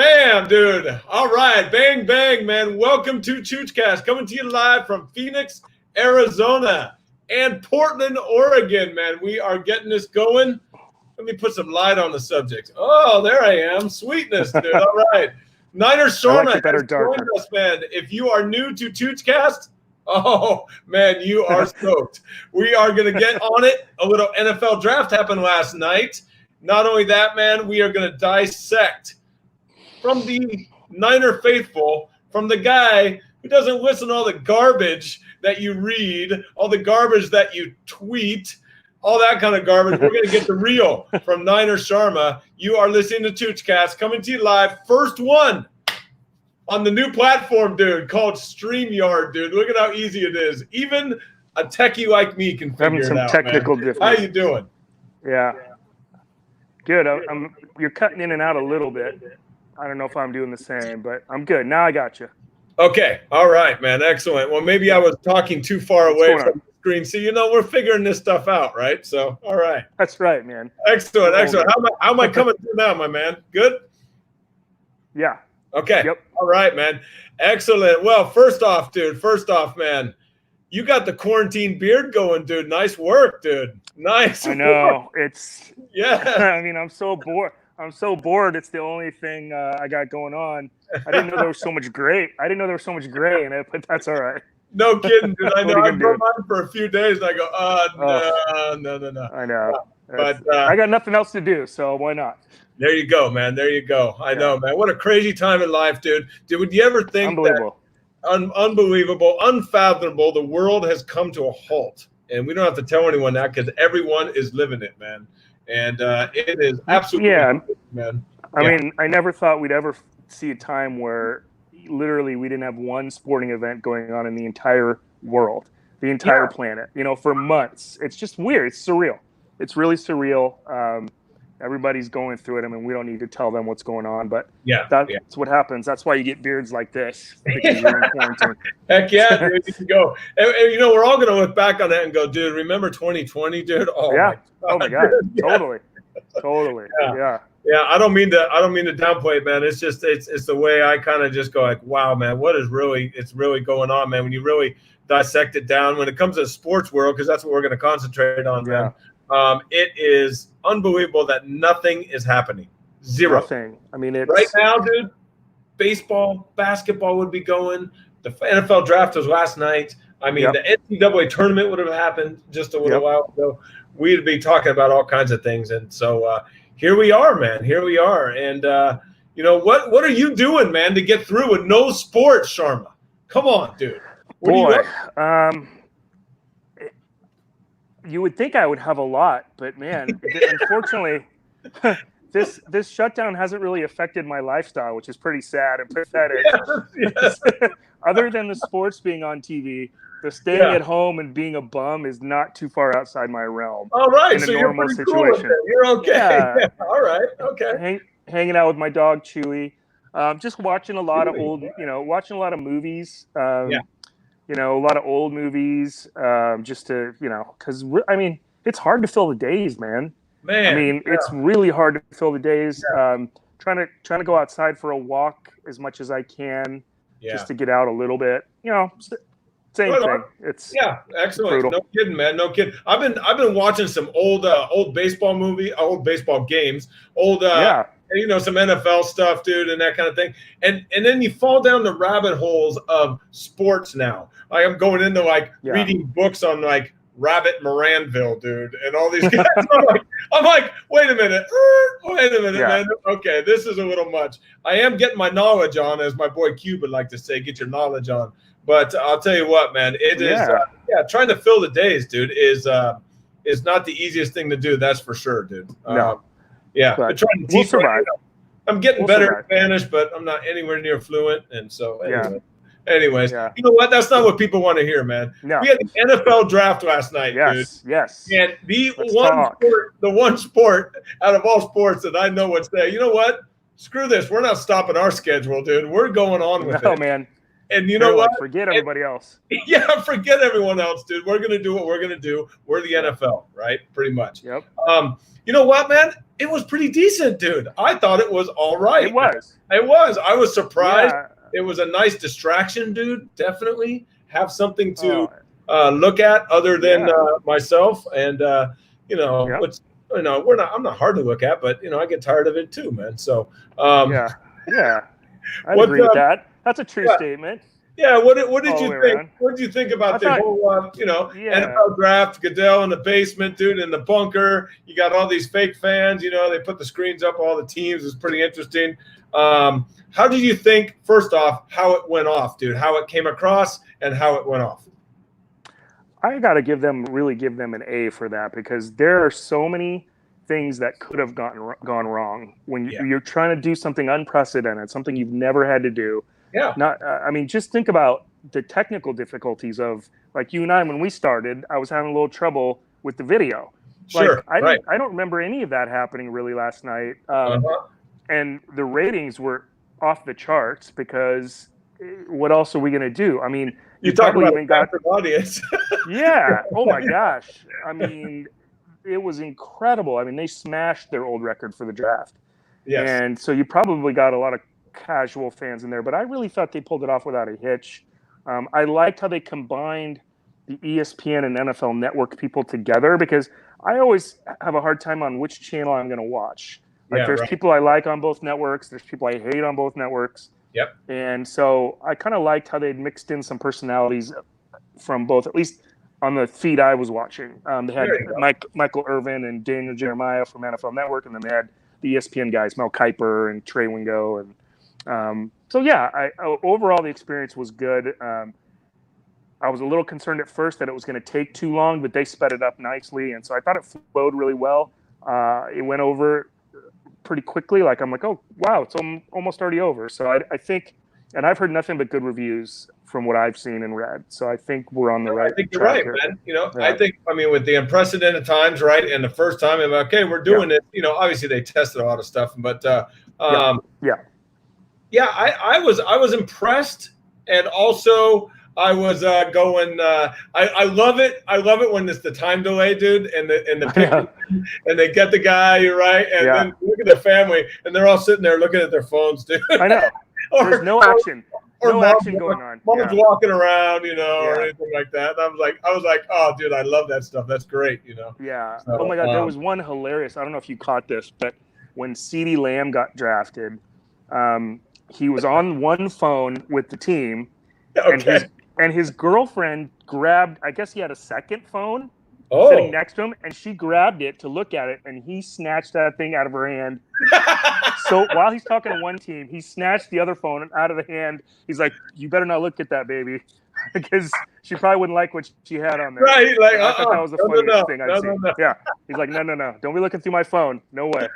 Bam, dude. All right. Bang, bang, man. Welcome to ChoochCast, coming to you live from Phoenix, Arizona, and Portland, Oregon, man. We are getting this going. Let me put some light on the subject. Oh, there I am. Sweetness, dude. All right. Niner Sharma has joined us, man. If you are new to ChoochCast, oh, man, you are stoked. We are going to get on it. A little NFL draft happened last night. Not only that, man, we are going to dissect from the Niner faithful, from the guy who doesn't listen to all the garbage that you read, all the garbage that you tweet, all that kind of garbage. We're going to get the real from Niner Sharma. You are listening to ChoochCast, coming to you live. First one on the new platform, dude, called StreamYard, dude. Look at how easy it is. Even a techie like me can figure it out, technical man. difficulties. How you doing? Yeah. Good. You're cutting in and out a little bit. I don't know if I'm doing the same, but I'm good. Now I got you. Okay. All right, man. Excellent. Well, maybe I was talking too far away from the screen. So, we're figuring this stuff out, right? So, all right. That's right, man. Excellent. Excellent. How am I coming through now, my man? Good? Yeah. Okay. Yep. All right, man. Excellent. Well, first off, man, you got the quarantine beard going, dude. Nice work, dude. Nice. I know. It's – yeah. I mean, I'm so bored. It's the only thing I got going on. I didn't know there was so much gray. In it, but that's all right. No kidding, dude. I know. I grew mine for a few days, and I go, no. I know. But I got nothing else to do, so why not? There you go, man. There you go. I know, man. What a crazy time in life, dude. Would you ever think Unbelievable. Unbelievable, unfathomable, the world has come to a halt? And we don't have to tell anyone that because everyone is living it, man. And it is absolutely man. I mean, I never thought we'd ever see a time where literally we didn't have one sporting event going on in the entire world, the entire planet, for months. It's just weird. It's surreal. It's really surreal. Everybody's going through it. I mean, we don't need to tell them what's going on, but that's what happens. That's why you get beards like this, because you're in quarantine. Heck yeah, dude. You can go. And, we're all going to look back on that and go, dude, remember 2020, dude? Oh, yeah. My God. Oh, my God. Totally. Yeah. Yeah, I don't mean to downplay it, man. It's just it's the way I kind of just go like, wow, man, it's really going on, man. When you really dissect it down, when it comes to the sports world, because that's what we're going to concentrate on, man. It is unbelievable that nothing is happening. Zero. Nothing. I mean, it's right now, dude. Baseball, basketball would be going. The NFL draft was last night. I mean, the NCAA tournament would have happened just a little while ago. We'd be talking about all kinds of things, and so here we are, man. Here we are, and what are you doing, man, to get through with no sports, Sharma? Come on, dude. Boy, you would think I would have a lot, but man, unfortunately, this shutdown hasn't really affected my lifestyle, which is pretty sad and pathetic. Yes. Other than the sports being on TV, the staying at home and being a bum is not too far outside my realm. All right, in a so normal you're situation. Cool with it. You're okay. Yeah. All right. Okay. Hanging out with my dog Chewy, just watching a lot of movies. A lot of old movies, just to, because I mean, it's hard to fill the days, man. I mean, it's really hard to fill the days. Trying to go outside for a walk as much as I can, just to get out a little bit. Same thing. It's excellent. Brutal. No kidding, man. No kidding. I've been watching some old baseball games, some NFL stuff, dude, and that kind of thing. And then you fall down the rabbit holes of sports now. Like I'm going into reading books on Rabbit Moranville, dude, and all these guys. I'm like, wait a minute, man. Okay, this is a little much. I am getting my knowledge on, as my boy Cube would like to say, get your knowledge on. But I'll tell you what, man, it is trying to fill the days, dude, is not the easiest thing to do. That's for sure, dude. No. Yeah, but trying to teach. Survive. I'm getting better at Spanish, but I'm not anywhere near fluent, and so anyways, you know what? That's not what people want to hear, man. No. We had the NFL draft last night, dude. Yes. And the one sport out of all sports that I know what's there. You know what? Screw this. We're not stopping our schedule, dude. We're going on with it. No, man. And you They're know what? like, forget everybody else. Yeah, forget everyone else, dude. We're gonna do what we're gonna do. We're the NFL, right? Pretty much. Yep. You know what, man? It was pretty decent, dude. I thought it was all right. It was. Man. It was. I was surprised. Yeah. It was a nice distraction, dude. Definitely have something to look at other than myself, and you know, what's I'm not hard to look at, but you know, I get tired of it too, man. So yeah, I agree with that. That's a true statement. Yeah, what did you think? Around. What did you think about the whole NFL draft? Goodell in the basement, dude, in the bunker. You got all these fake fans. You know, they put the screens up, all the teams. It's pretty interesting. How did you think? First off, how it went off, dude? How it came across and how it went off? I got to give them an A for that, because there are so many things that could have gone wrong when you're trying to do something unprecedented, something you've never had to do. Yeah. I mean, just think about the technical difficulties of, like, you and I, when we started, I was having a little trouble with the video. Sure. Like, I don't remember any of that happening really last night. And the ratings were off the charts, because what else are we going to do? I mean, you probably even got an audience. Yeah. Oh my gosh. I mean, it was incredible. I mean, they smashed their old record for the draft. Yes. And so you probably got a lot of casual fans in there, but I really thought they pulled it off without a hitch. I liked how they combined the ESPN and NFL Network people together, because I always have a hard time on which channel I'm going to watch. Like, there's people I like on both networks. There's people I hate on both networks. Yep. And so I kind of liked how they'd mixed in some personalities from both, at least on the feed I was watching. They had Michael Irvin and Daniel Jeremiah from NFL Network, and then they had the ESPN guys, Mel Kiper and Trey Wingo. And overall, the experience was good. I was a little concerned at first that it was going to take too long, but they sped it up nicely. And so I thought it flowed really well. It went over pretty quickly. Like, I'm like, oh, wow, it's almost already over. So I think, and I've heard nothing but good reviews from what I've seen and read. So I think we're on the right track. I think you're right, man. You know, I think, I mean, with the unprecedented times, right, and the first time, I'm like, okay, we're doing it. You know, obviously they tested a lot of stuff, but I was impressed, and also I was going. I love it. I love it when it's the time delay, dude, and the picture, and they get the guy, right, and then look at the family, and they're all sitting there looking at their phones, dude. I know. There's no action. No action going on. Mom's walking around, you know, or anything like that. And I was like, oh, dude, I love that stuff. That's great, you know. Yeah. So, oh my God, there was one hilarious. I don't know if you caught this, but when CeeDee Lamb got drafted, he was on one phone with the team, and his girlfriend grabbed. I guess he had a second phone sitting next to him, and she grabbed it to look at it, and he snatched that thing out of her hand. So while he's talking to one team, he snatched the other phone out of the hand. He's like, "You better not look at that, baby," because she probably wouldn't like what she had on there. Right? Like, I thought that was the funniest thing I'd seen. No. Yeah, he's like, "No, don't be looking through my phone. No way."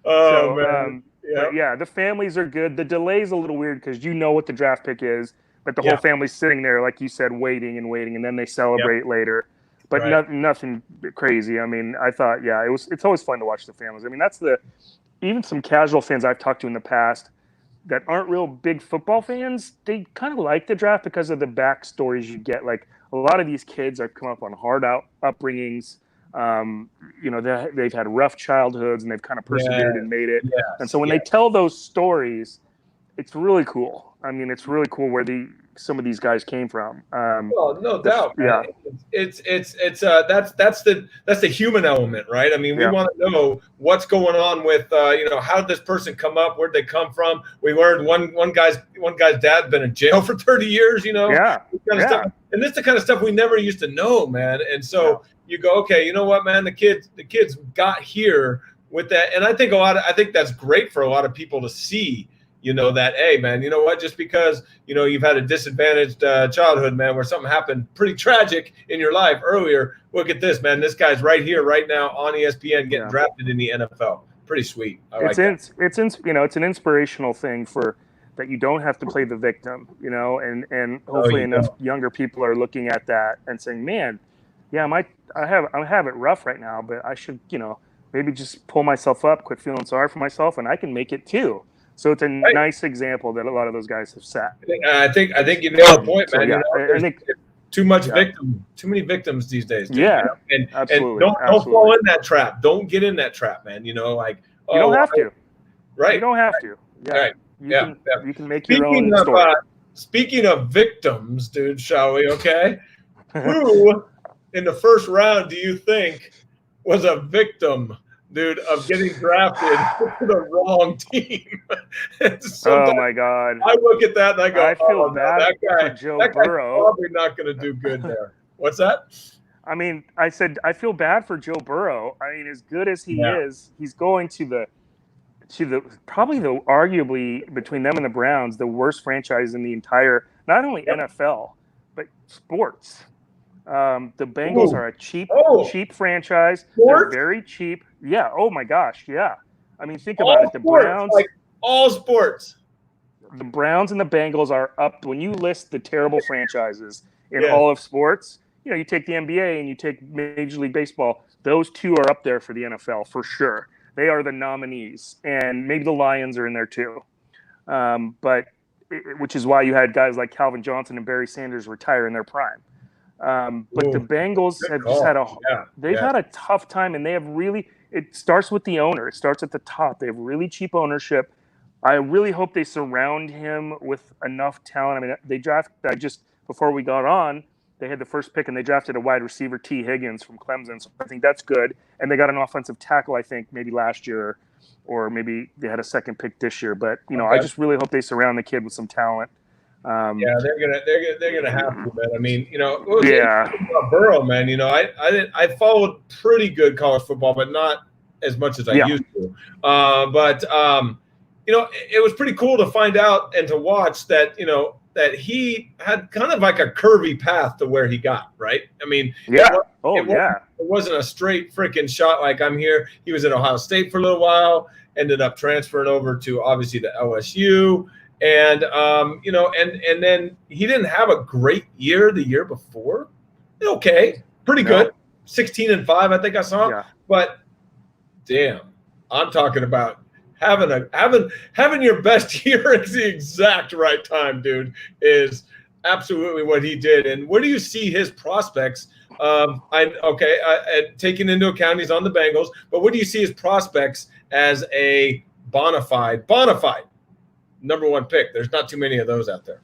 Oh, man. But the families are good. The delay's a little weird because you know what the draft pick is, but the whole family's sitting there, like you said, waiting, and then they celebrate later. But nothing crazy. I mean, I thought, it's always fun to watch the families. I mean, even some casual fans I've talked to in the past that aren't real big football fans, they kind of like the draft because of the backstories you get. Like, a lot of these kids are come up on hard upbringings. You know, they've had rough childhoods, and they've kind of persevered and made it. Yes. And so when they tell those stories, it's really cool. I mean, it's really cool where some of these guys came from. Well, no doubt. Man. Yeah, that's the human element, right? I mean, we want to know what's going on with how did this person come up? Where'd they come from? We learned one guy's dad been in jail for 30 years. You know, kind of stuff. And this is the kind of stuff we never used to know, man. And so you go, okay, you know what, man? The kids got here with that, and I think that's great for a lot of people to see. You know, that, hey, man, you know what? Just because, you know, you've had a disadvantaged childhood, man, where something happened pretty tragic in your life earlier. Look at this, man. This guy's right here, right now on ESPN getting drafted in the NFL. Pretty sweet. It's an inspirational thing for that. You don't have to play the victim, you know, and hopefully enough younger people are looking at that and saying, man, I have it rough right now, but I should, you know, maybe just pull myself up, quit feeling sorry for myself, and I can make it too. So it's a nice example that a lot of those guys have set. I think you nailed the point, man. Yeah, I think too many victims these days, dude. Yeah, and absolutely. Don't fall in that trap. Don't get in that trap, man. You don't have to. Right. You don't have to. Yeah. Right. You can make your own story. Speaking of victims, dude, shall we? Okay. Who in the first round do you think was a victim, dude, of getting drafted to the wrong team? Oh my God! I look at that and I go, I feel bad for Joe Burrow. Probably not going to do good there. What's that? I mean, I said I feel bad for Joe Burrow. I mean, as good as he is, he's going to the probably arguably between them and the Browns, the worst franchise in the entire not only NFL but sports. The Bengals are a cheap franchise. Sports? They're very cheap. Yeah. Oh my gosh. Yeah. I mean, think about it. The Browns, like all sports. The Browns and the Bengals are up when you list the terrible franchises in all of sports. You take the NBA and you take Major League Baseball. Those two are up there for the NFL for sure. They are the nominees, and maybe the Lions are in there too. Which is why you had guys like Calvin Johnson and Barry Sanders retire in their prime. But the Bengals have just had had a tough time, and they have really. It starts with the owner. It starts at the top. They have really cheap ownership. I really hope they surround him with enough talent. I mean, before we got on, they had the first pick, and they drafted a wide receiver, T. Higgins from Clemson. So I think that's good. And they got an offensive tackle, I think, maybe last year, or maybe they had a second pick this year. But I just really hope they surround the kid with some talent. They're gonna have to, man. I mean, about Burrow, man. I followed pretty good college football, but not as much as I used to. It was pretty cool to find out and to watch that that he had kind of like a curvy path to where he got, right? I mean, it wasn't a straight freaking shot like I'm here. He was at Ohio State for a little while, ended up transferring over to obviously to LSU. And and then he didn't have a great year the year before. Okay, pretty good. 16-5, I think I saw. Yeah. But damn, I'm talking about having your best year at the exact right time, dude, is absolutely what he did. And where do you see his prospects? Taking into account he's on the Bengals, but what do you see his prospects as a bona fide number one pick? There's not too many of those out there.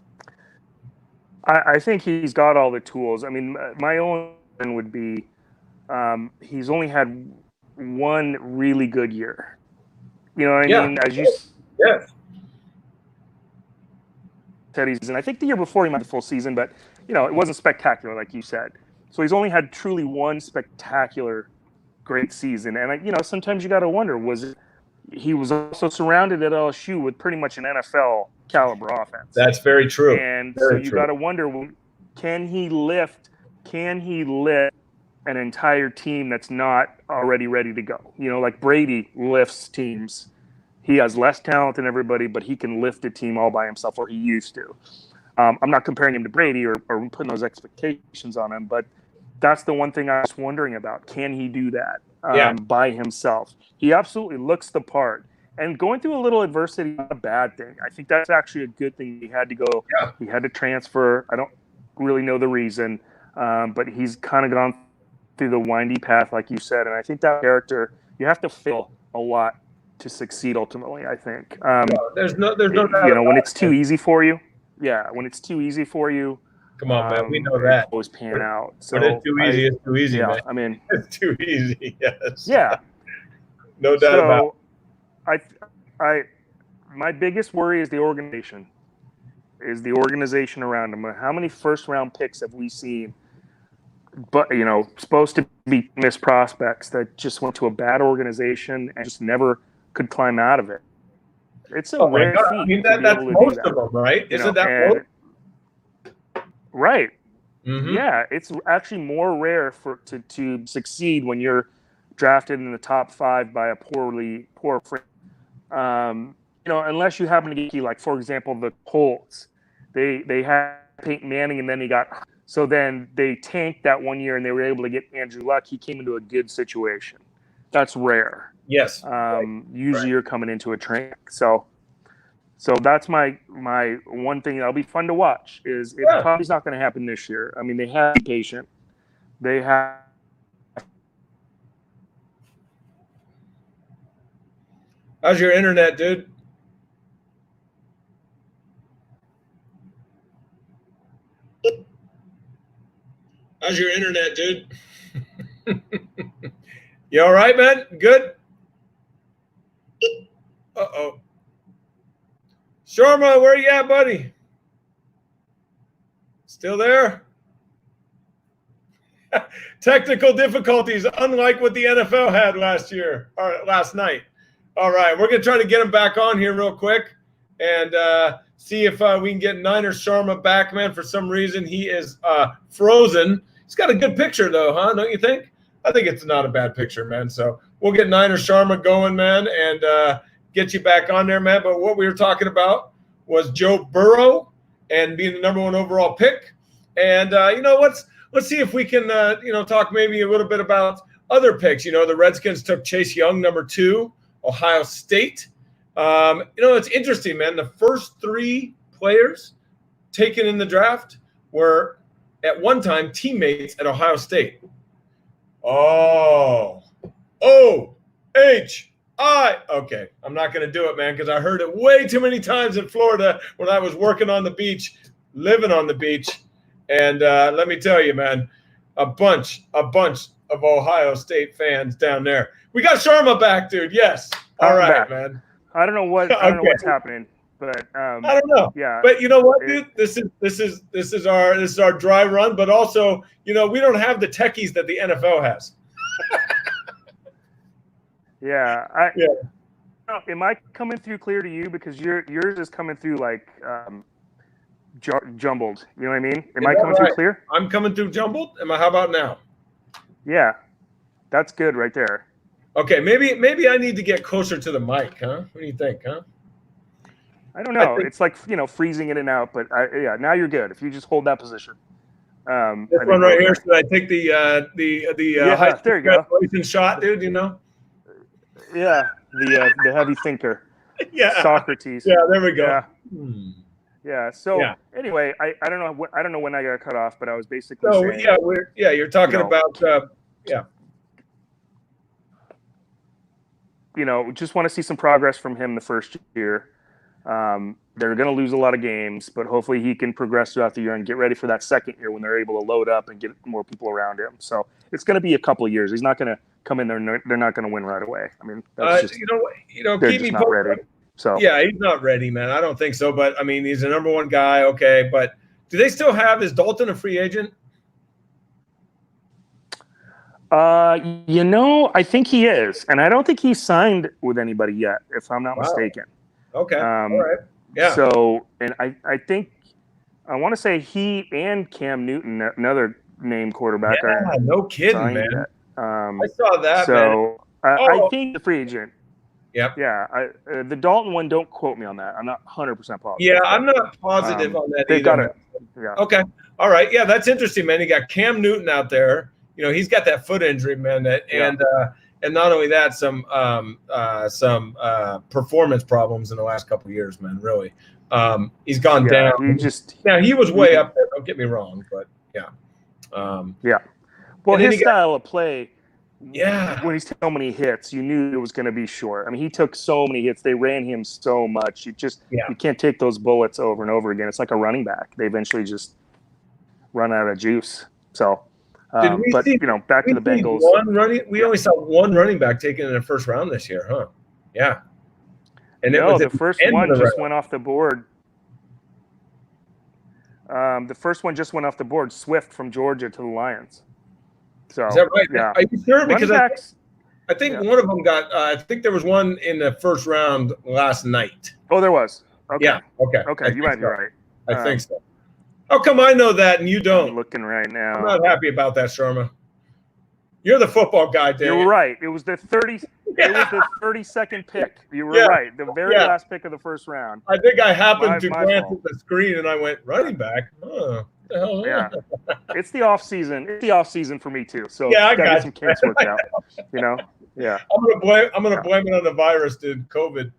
I think he's got all the tools. I mean, my own would be he's only had one really good year. You know what I mean? As you said, and I think the year before he had the full season, but it wasn't spectacular like you said. So he's only had truly one spectacular great season, and sometimes you got to wonder, he was also surrounded at LSU with pretty much an NFL caliber offense. That's very true. And so you got to wonder, can he lift an entire team that's not already ready to go? Like Brady lifts teams. He has less talent than everybody, but he can lift a team all by himself, or he used to. I'm not comparing him to Brady or putting those expectations on him, but that's the one thing I was wondering about. Can he do that by himself? He absolutely looks the part. And going through a little adversity is not a bad thing. I think that's actually a good thing. He had to go. Yeah. He had to transfer. I don't really know the reason, but he's kind of gone through the windy path, like you said. And I think that character, you have to fail a lot to succeed ultimately, I think. There's no doubt when it's too easy for you. Yeah, when it's too easy for you. Come on, man. We know that. Always pan out. So when it's too easy, it's too easy, man. I mean, it's too easy. Yes. Yeah. No doubt about it. My biggest worry is the organization. Around him. How many first-round picks have we seen? But supposed to be missed prospects that just went to a bad organization and just never could climb out of it. It's a rare feat. I mean, that's most of them, right? Isn't that most? Right. Mm-hmm. Yeah, it's actually more rare to succeed when you're drafted in the top 5 by a poor friend. Unless you happen to get, like, for example, the Colts. They had Peyton Manning, and then he got – so then they tanked that one year, and they were able to get Andrew Luck. He came into a good situation. That's rare. Yes. Usually you're coming into a train. So So that's my one thing that'll be fun to watch. Is it probably not going to happen this year. I mean, they have to be patient. They have. How's your internet, dude? How's your internet, dude? You all right, man? Good? Uh-oh. Sharma, where you at, buddy? Still there? Technical difficulties, unlike what the NFL had last night. All right, we're going to try to get him back on here real quick and see if we can get Niner Sharma back, man. For some reason, he is frozen. He's got a good picture, though, huh? Don't you think? I think it's not a bad picture, man. So we'll get Niner Sharma going, man, and get you back on there, man. But what we were talking about was Joe Burrow and being the #1 overall pick. And, let's see if we can, talk maybe a little bit about other picks. The Redskins took Chase Young, #2, Ohio State. It's interesting, man. The first 3 players taken in the draft were at one time teammates at Ohio State. Okay, I'm not going to do it, man, because I heard it way too many times in Florida when I was working on the beach, living on the beach. And let me tell you, man, a bunch of Ohio State fans down there. We got Sharma back, dude. Yes. All right, man. I don't know what's happening, but I don't know. Yeah. But you know what, dude? This is our dry run, but also, we don't have the techies that the NFL has. Yeah. Am I coming through clear to you? Because yours is coming through like jumbled. You know what I mean? Am I coming through clear? I'm coming through jumbled. How about now? Yeah, that's good right there. Okay, maybe I need to get closer to the mic, huh? What do you think, huh? I don't know. It's like freezing in and out, but now you're good. If you just hold that position. This one right here. Should I take the high there you go. shot, dude? Yeah, the heavy thinker. Yeah, Socrates. Yeah, there we go. Yeah. Yeah. So anyway, I don't know when I got cut off, but I was basically saying. You're talking about just want to see some progress from him the first year. They're going to lose a lot of games, but hopefully he can progress throughout the year and get ready for that second year when they're able to load up and get more people around him. So it's going to be a couple of years. He's not going to come in there and they're not going to win right away. I mean, that's just, they're keep just me not ready. So yeah, he's not ready, man. I don't think so. But I mean, he's a #1 guy. Okay, but do they still have? Is Dalton a free agent? I think he is, and I don't think he's signed with anybody yet, if I'm not mistaken. Okay. All right. Yeah. So, and I think I want to say he and Cam Newton, another named quarterback, are no kidding, man. Yet. I saw that. So man. I think the free agent. Yep. Yeah. The Dalton one, don't quote me on that. I'm not 100% positive. Yeah, I'm not positive on that they've either. Got it. Yeah. Okay. All right. Yeah, that's interesting, man. You got Cam Newton out there. He's got that foot injury, man. And not only that, some performance problems in the last couple of years, man. Really, he's gone down. He was way up there. Don't get me wrong, but yeah. Well, his style of play. Yeah. When he's so many hits, you knew it was going to be short. I mean, he took so many hits. They ran him so much. You can't take those bullets over and over again. It's like a running back. They eventually just run out of juice. So. Back to the Bengals. We only saw one running back taken in the first round this year, huh? Yeah. And the first one just went off the board. The first one just went off the board. Swift from Georgia to the Lions. So is that right? Yeah. Are you sure? Because I think one of them got. I think there was one in the first round last night. Oh, there was. Okay. Yeah. Okay. Okay. You're right. I think so. How come I know that and you don't? I'm looking right now. I'm not happy about that, Sharma. You're the football guy, Dan. You're right. It was the 30. Yeah. It was the 32nd pick. You were right. The very last pick of the first round. I think I happened to glance at the screen and I went running back. Oh, what the hell? Yeah. It's the off season. It's the off season for me too. So I got some kinks worked out. Yeah. I'm gonna blame it on the virus, dude. COVID.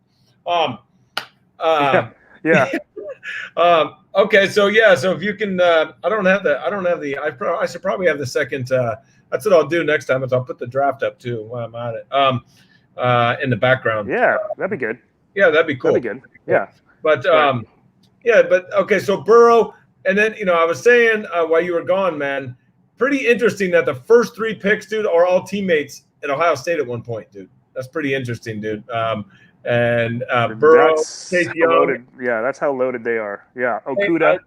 Yeah. Okay, so if you can, I don't have the. I should probably have the second. That's what I'll do next time. Is I'll put the draft up too while I'm at it. In the background. Yeah, that'd be good. Yeah, that'd be cool. That'd be good. Yeah. But okay. So Burrow, and then I was saying while you were gone, man, pretty interesting that the first 3 picks, dude, are all teammates at Ohio State at one point, dude. That's pretty interesting, dude. And Burrow, Chase Young. Loaded. Yeah, that's how loaded they are. Yeah, Okuda.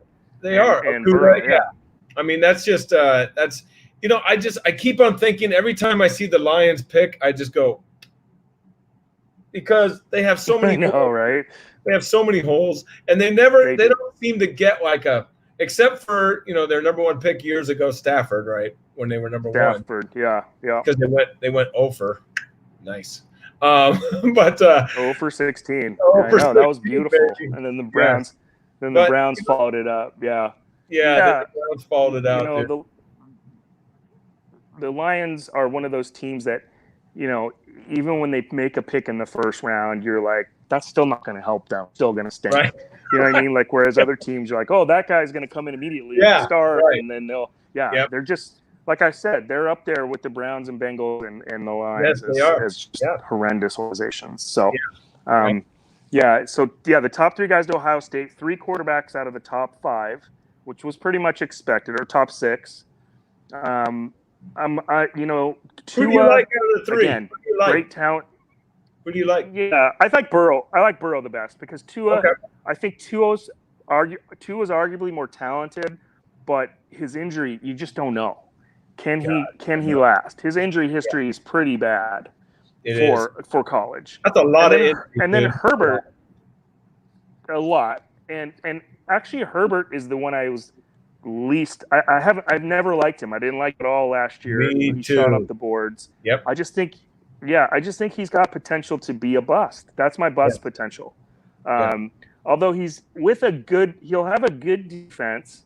They are. And Okuda, Burrow, yeah. I mean, that's just that's I keep on thinking every time I see the Lions pick, I just go because they have so many. I know, right? They have so many holes, and they don't seem to get like except for their number 1 pick years ago, Stafford, right, when they were number 1. Stafford, yeah. Because they went over. Nice. But 0 for 16. I know, that was beautiful. Baby. And then the Browns, the Browns followed it up. Yeah. Yeah. The Browns followed it out. The Lions are one of those teams that, even when they make a pick in the first round, you're like, that's still not going to help them. Still going to stink. Right. You know what I mean? Like, whereas other teams are like, oh, that guy's going to come in immediately and start, right. And then they're just. Like I said, they're up there with the Browns and Bengals and the Lions as just horrendous organizations. So, the top 3 guys to Ohio State, 3 quarterbacks out of the top 5, which was pretty much expected, or top 6. Tua, who do you like out of the 3? Again, great talent. Who do you like? Yeah, I like Burrow. I like Burrow the best because Tua. Okay. I think Tua's arguably more talented, but his injury, you just don't know. Can he last? His injury history is pretty bad for college. That's a lot of injury. And then Herbert, a lot. And actually Herbert is the one I was least. I've never liked him. I didn't like it all last year. Me he too. shot up the boards. Yep. I just think he's got potential to be a bust. That's my bust potential. Although he'll have a good defense.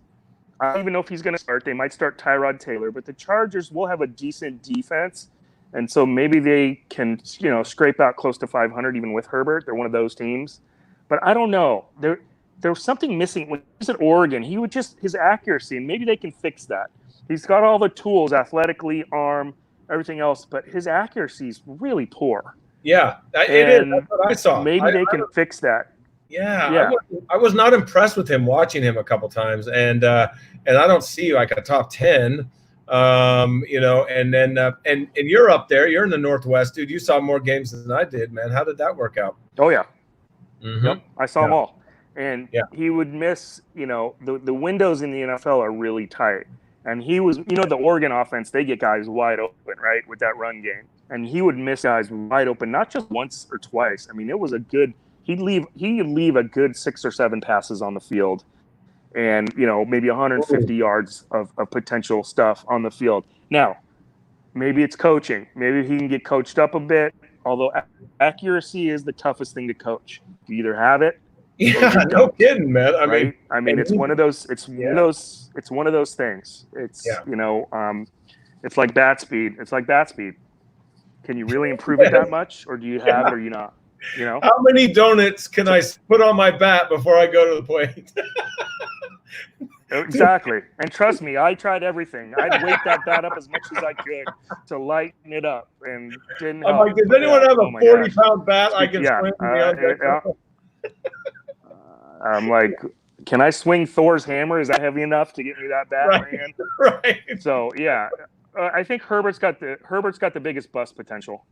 I don't even know if he's going to start. They might start Tyrod Taylor, but the Chargers will have a decent defense, and so maybe they can, scrape out close to 500 even with Herbert. They're one of those teams, but I don't know. There was something missing when he was at Oregon. He would his accuracy, and maybe they can fix that. He's got all the tools, athletically, arm, everything else, but his accuracy is really poor. Yeah, it is. That's what I saw. Maybe they can fix that. Yeah. I was not impressed with him watching him a couple times, and I don't see like a top 10, and then and you're up there, you're in the Northwest, dude. You saw more games than I did, man. How did that work out? Oh yeah, mm-hmm. I saw them all, and he would miss. The windows in the NFL are really tight, and he was, the Oregon offense, they get guys wide open, right, with that run game, and he would miss guys wide open, not just once or twice. I mean, it was a good. He'd leave a good 6 or 7 passes on the field, and maybe 150 yards of potential stuff on the field. Now, maybe it's coaching. Maybe he can get coached up a bit. Although accuracy is the toughest thing to coach. You either have it. Yeah, no kidding, man. I mean, it's one of those. It's one of those things. It's it's like bat speed. It's like bat speed. Can you really improve it that much, or do you have it, or you not? How many donuts can I put on my bat before I go to the plate? Exactly. And trust me, I tried everything. I'd weight that bat up as much as I could to lighten it up, and didn't help. I'm like, does anyone have a 40-pound bat I can swing? I'm like, can I swing Thor's hammer? Is that heavy enough to get me that bat, man? Right. So I think Herbert's got the biggest bust potential.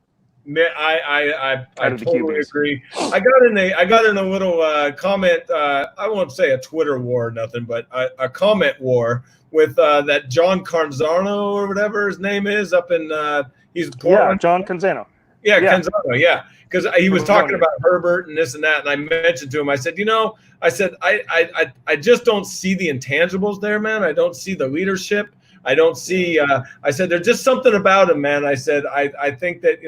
I totally agree. I got in a little comment. I won't say a Twitter war or nothing, but a comment war with that John Canzano or whatever his name is up in he's Portland. John Canzano. Yeah, Canzano. Yeah, because he was talking about Herbert and this and that, and I mentioned to him. I said, I just don't see the intangibles there, man. I don't see the leadership. I don't see. I said there's just something about him, man. I said I think that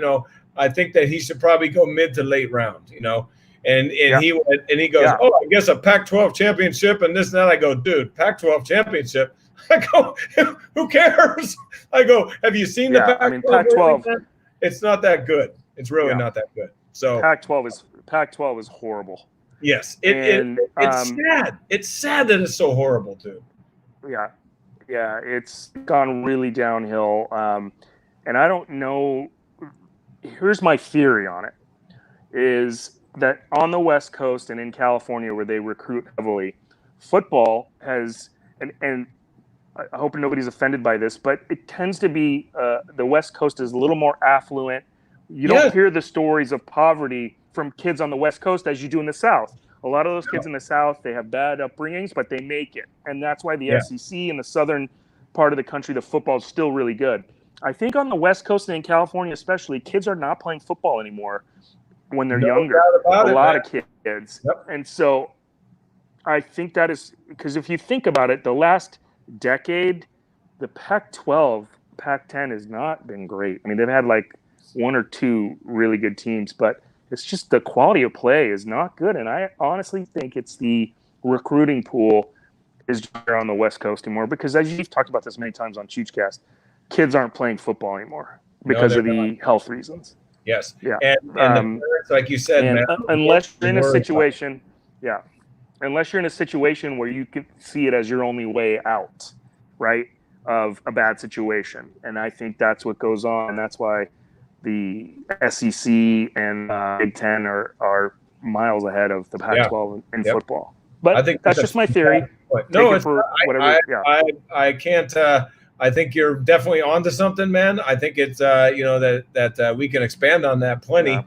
I think that he should probably go mid to late round, and he went and he goes, oh, I guess a Pac-12 championship and this and that. I go, dude, Pac-12 championship. I go, who cares? I go, have you seen the Pac-12? I mean, Pac-12. It's not that good. It's really not that good. So Pac-12 is horrible. Yes, And it's sad. It's sad that it's so horrible too. Yeah, it's gone really downhill. And I don't know. Here's my theory on it: is that on the West Coast and in California, where they recruit heavily, football has and I hope nobody's offended by this, but it tends to be the West Coast is a little more affluent. You don't hear the stories of poverty from kids on the West Coast as you do in the South. A lot of those kids in the South, they have bad upbringings, but they make it. And that's why the SEC in the southern part of the country, the football is still really good. I think on the West Coast and in California especially, kids are not playing football anymore when they're younger. A lot of kids. Yep. And so I think that is because if you think about it, the last decade, the Pac-12, Pac-10 has not been great. I mean, they've had like one or two really good teams, but it's just the quality of play is not good. And I honestly think it's the recruiting pool is there on the West Coast anymore because as you've talked about this many times on ChoochCast, kids aren't playing football anymore because of the health reasons. Yes. Yeah. And the parents, like you said, man, unless you're in a situation, unless you're in a situation where you can see it as your only way out, right, of a bad situation. And I think that's what goes on. And that's why the SEC and Big Ten are miles ahead of the Pac-12 in football. But I think that's just my theory. No, it's I can't. I think you're definitely onto something, man. I think it's that we can expand on that plenty. Yeah.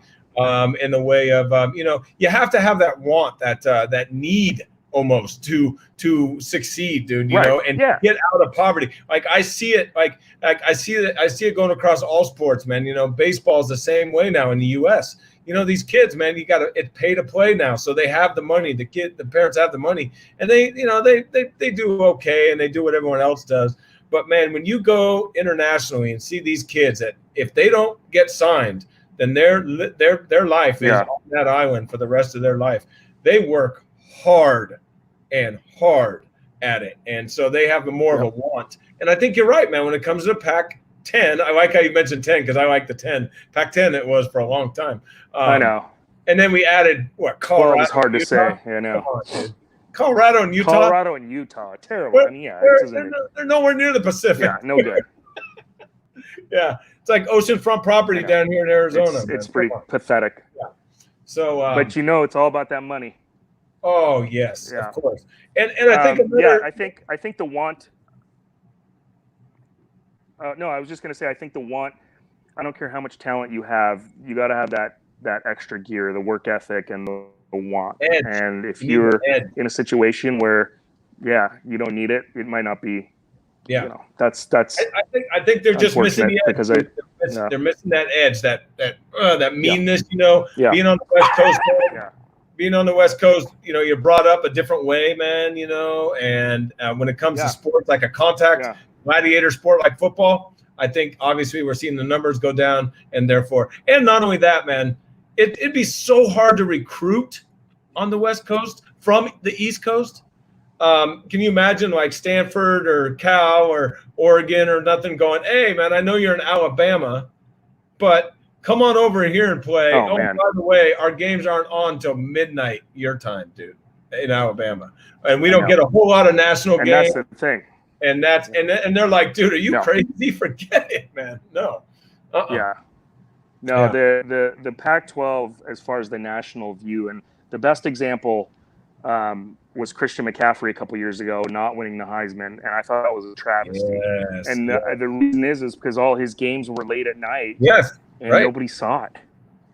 In the way of you have to have that want, that need almost to succeed, dude. You know, and get out of poverty. Like I see it, I see it going across all sports, man. You know, baseball is the same way now in the U.S. You know, these kids, man, it's pay to play now, so they have the money. The parents have the money, and they do okay, and they do what everyone else does. But man, when you go internationally and see these kids that if they don't get signed, then their life is on that island for the rest of their life. They work hard at it, and so they have more of a want. And I think you're right, man. When it comes to Pac-10, I like how you mentioned 10 because I like the 10. Pac-10 it was for a long time. I know. And then we added Colorado. Well, it's hard to say. I know. Colorado and Utah, terrible. I mean, they're nowhere near the Pacific. Yeah, no good. Yeah. It's like oceanfront property down here in Arizona. It's pretty pathetic. Yeah. So, but it's all about that money. Oh yes, of course. And I think I think the want. No, I was just going to say I think the want. I don't care how much talent you have, you got to have that extra gear, the work ethic, and the want. Edge. And if you're in a situation where, you don't need it, it might not be. Yeah, you know, that's. I think they're just missing the edge. Because they're missing that edge, that meanness. You know, being on the West Coast. Being on the West Coast, you know, you're brought up a different way, man. You know, and when it comes to sports like a contact gladiator sport like football, I think obviously we're seeing the numbers go down, and therefore, and not only that, man, it'd be so hard to recruit on the West Coast from the East Coast. Can you imagine like Stanford or Cal or Oregon or nothing going, hey, man, I know you're in Alabama, but come on over here and play. Oh by the way, our games aren't on till midnight your time, dude, in Alabama. And we don't get a whole lot of national games. That's the thing. And they're like, dude, are you crazy? Forget it, man. No. Yeah. No, the Pac-12, as far as the national view, and the best example was Christian McCaffrey a couple years ago not winning the Heisman, and I thought that was a travesty. Yes, and the reason is because all his games were late at night. Yes, and nobody saw it.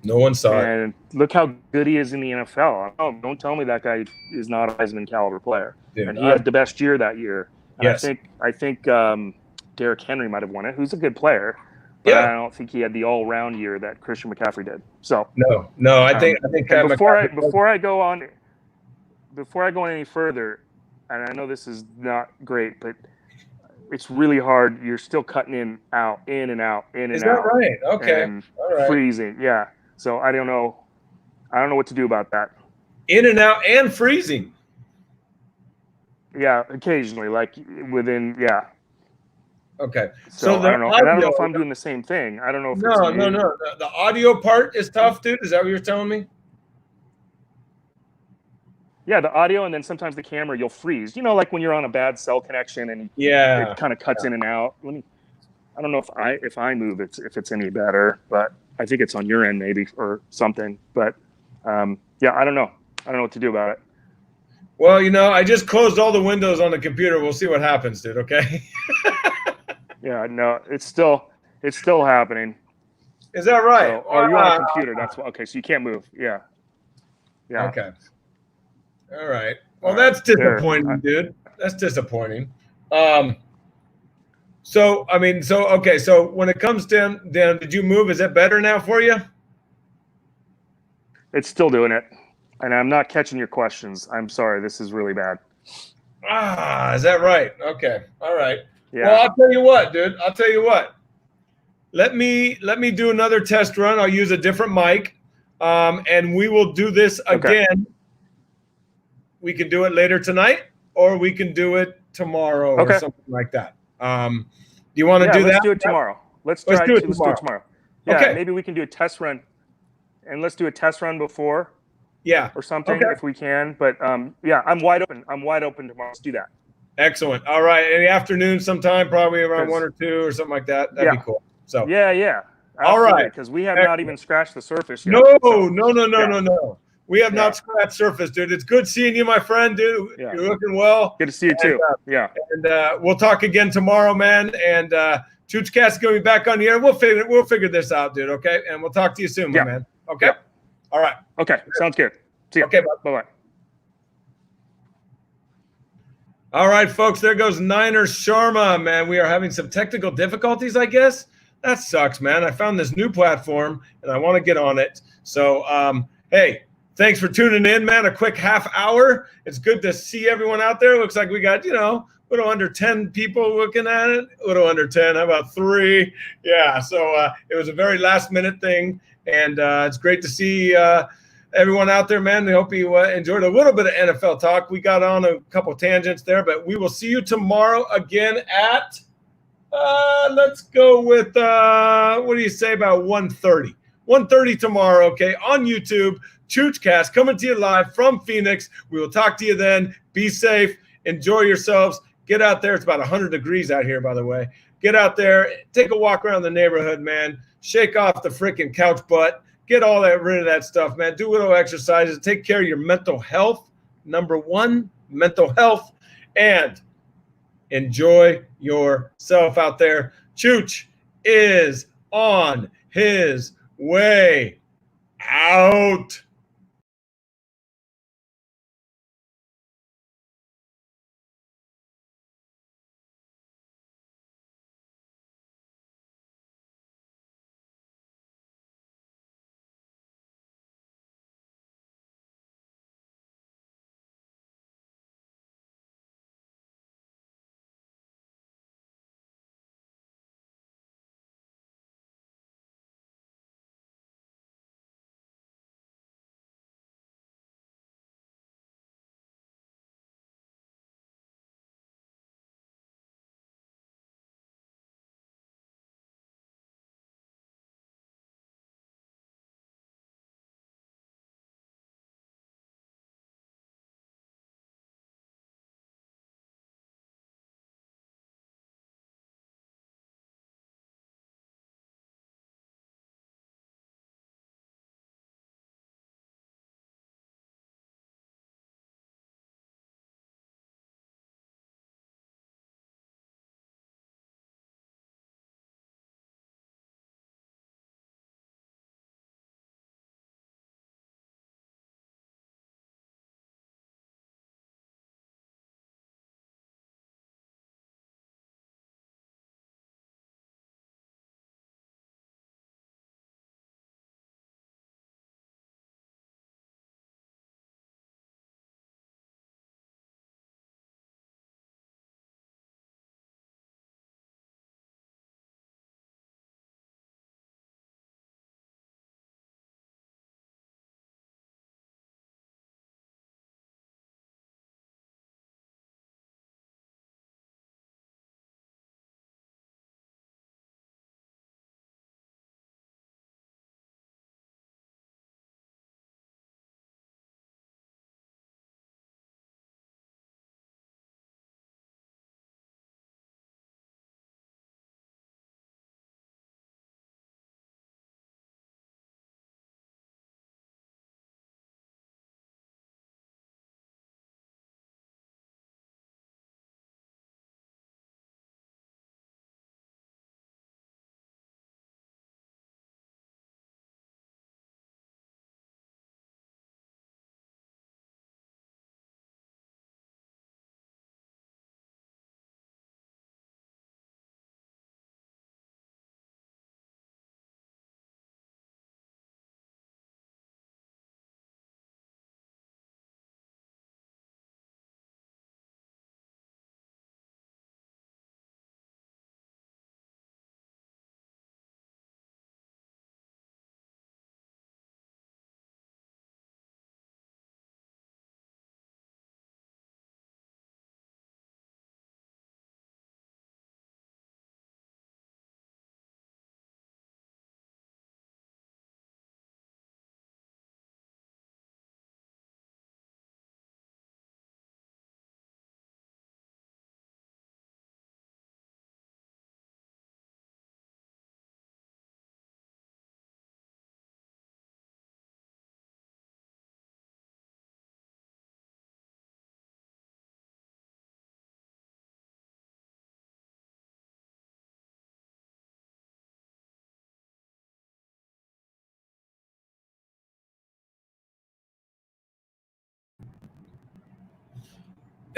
No one saw it. And look how good he is in the NFL. Don't tell me that guy is not a Heisman caliber player. Dude, and he had the best year that year. Yes. I think Derrick Henry might have won it, who's a good player. But I don't think he had the all-round year that Christian McCaffrey did. So no, I think before I go on any further, and I know this is not great, but it's really hard. You're still cutting in and out. Is that right? Okay. And freezing. Yeah. So I don't know what to do about that. In and out and freezing. Yeah, occasionally, like within, Okay. So I don't know. And I don't know if I'm doing the same thing. I don't know if No. The audio part is tough, dude. Is that what you're telling me? Yeah, the audio, and then sometimes the camera, you'll freeze. You know, like when you're on a bad cell connection and Yeah. it kind of cuts in and out. I don't know if I move if it's any better, but I think it's on your end maybe or something. But yeah, I don't know. I don't know what to do about it. Well, I just closed all the windows on the computer. We'll see what happens, dude. Okay. Yeah, no, it's still happening. Is that right? So, are you on a computer? That's okay. So you can't move. Yeah. Yeah. Okay. All right. Well, All right. that's disappointing, dude. That's disappointing. So I mean, okay. So when it comes down, did you move? Is it better now for you? It's still doing it, and I'm not catching your questions. I'm sorry. This is really bad. Is that right? Okay. All right. Yeah. Well, I'll tell you what, dude. I'll tell you what. Let me do another test run. I'll use a different mic, and we will do this again. Okay. We can do it later tonight, or we can do it tomorrow, or something like that. Do you want to do that? Let's do it tomorrow. Let's do it tomorrow. Yeah, okay. Maybe we can do a test run, and let's do a test run before. Yeah. Or something if we can. But yeah, I'm wide open. I'm wide open tomorrow. Let's do that. Excellent. All right. In the afternoon sometime, probably around 1 or 2 or something like that. That'd be cool. So yeah. Absolutely. All right. Because we have not even scratched the surface yet. No. We have not scratched surface, dude. It's good seeing you, my friend, dude. Yeah. You're looking well. Good to see you too. And we'll talk again tomorrow, man. And ChoochCast is going to be back on the air. We'll figure this out, dude. Okay. And we'll talk to you soon, my man. Okay. Yeah. All right. Okay. Sounds good. See you. Okay. Bye-bye. All right, folks. There goes Niner Sharma, man. We are having some technical difficulties, I guess. That sucks, man. I found this new platform, and I want to get on it. So, hey, thanks for tuning in, man. A quick half hour. It's good to see everyone out there. Looks like we got, a little under 10 people looking at it. A little under 10. How about 3? Yeah, so it was a very last-minute thing, and it's great to see everyone out there, man. I hope you enjoyed a little bit of NFL talk. We got on a couple tangents there, but we will see you tomorrow again at let's go with what do you say about 1:30? 1:30 tomorrow, okay, on YouTube. ChoochCast coming to you live from Phoenix. We will talk to you then. Be safe. Enjoy yourselves. Get out there. It's about 100 degrees out here, by the way. Get out there. Take a walk around the neighborhood, man. Shake off the freaking couch butt. Get all that rid of that stuff, man. Do little exercises. Take care of your mental health. Number 1, mental health. And enjoy yourself out there. Chooch is on his way out.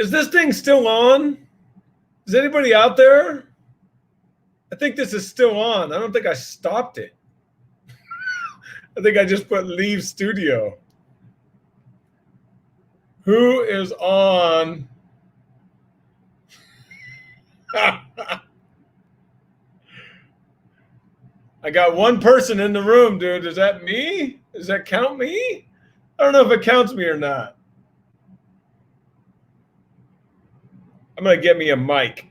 Is this thing still on? Is anybody out there? I think this is still on. I don't think I stopped it. I think I just put leave studio. Who is on? I got one person in the room, dude. Is that me? Does that count me? I don't know if it counts me or not. I'm going to get me a mic.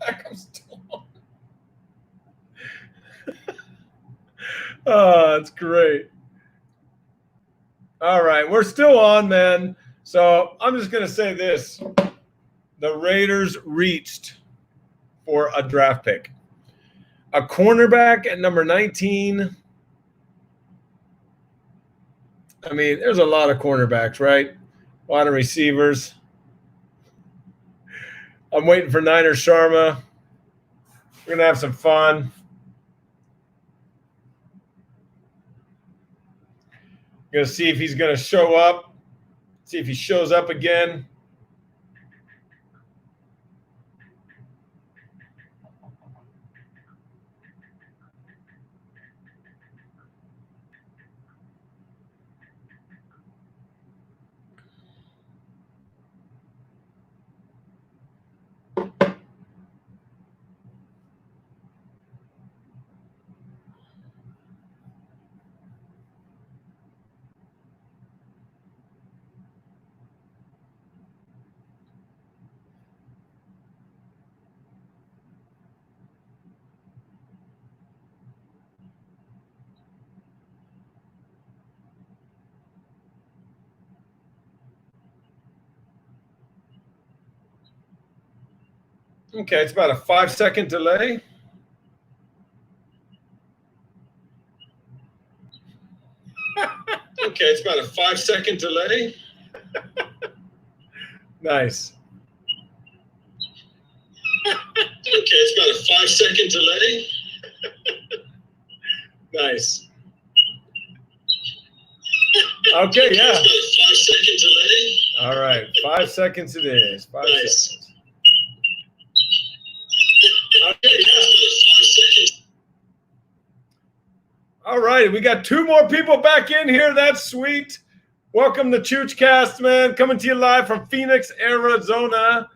Back, I'm still on. Oh, that's great. All right, we're still on, man. So I'm just going to say this. The Raiders reached for a draft pick. A cornerback at number 19. I mean, there's a lot of cornerbacks, right? A lot of receivers. I'm waiting for Niner Sharma. We're going to have some fun. Going to see if he's going to show up. See if he shows up again. Okay, it's about a 5-second delay. Okay, it's about a 5-second delay. Nice. Okay, it's about a 5-second delay. Nice. Okay, yeah. It's about a 5-second delay. All right, 5 seconds it is. 5 seconds. Okay, yeah. All right, we got 2 more people back in here. That's sweet. Welcome to ChoochCast, man. Coming to you live from Phoenix, Arizona.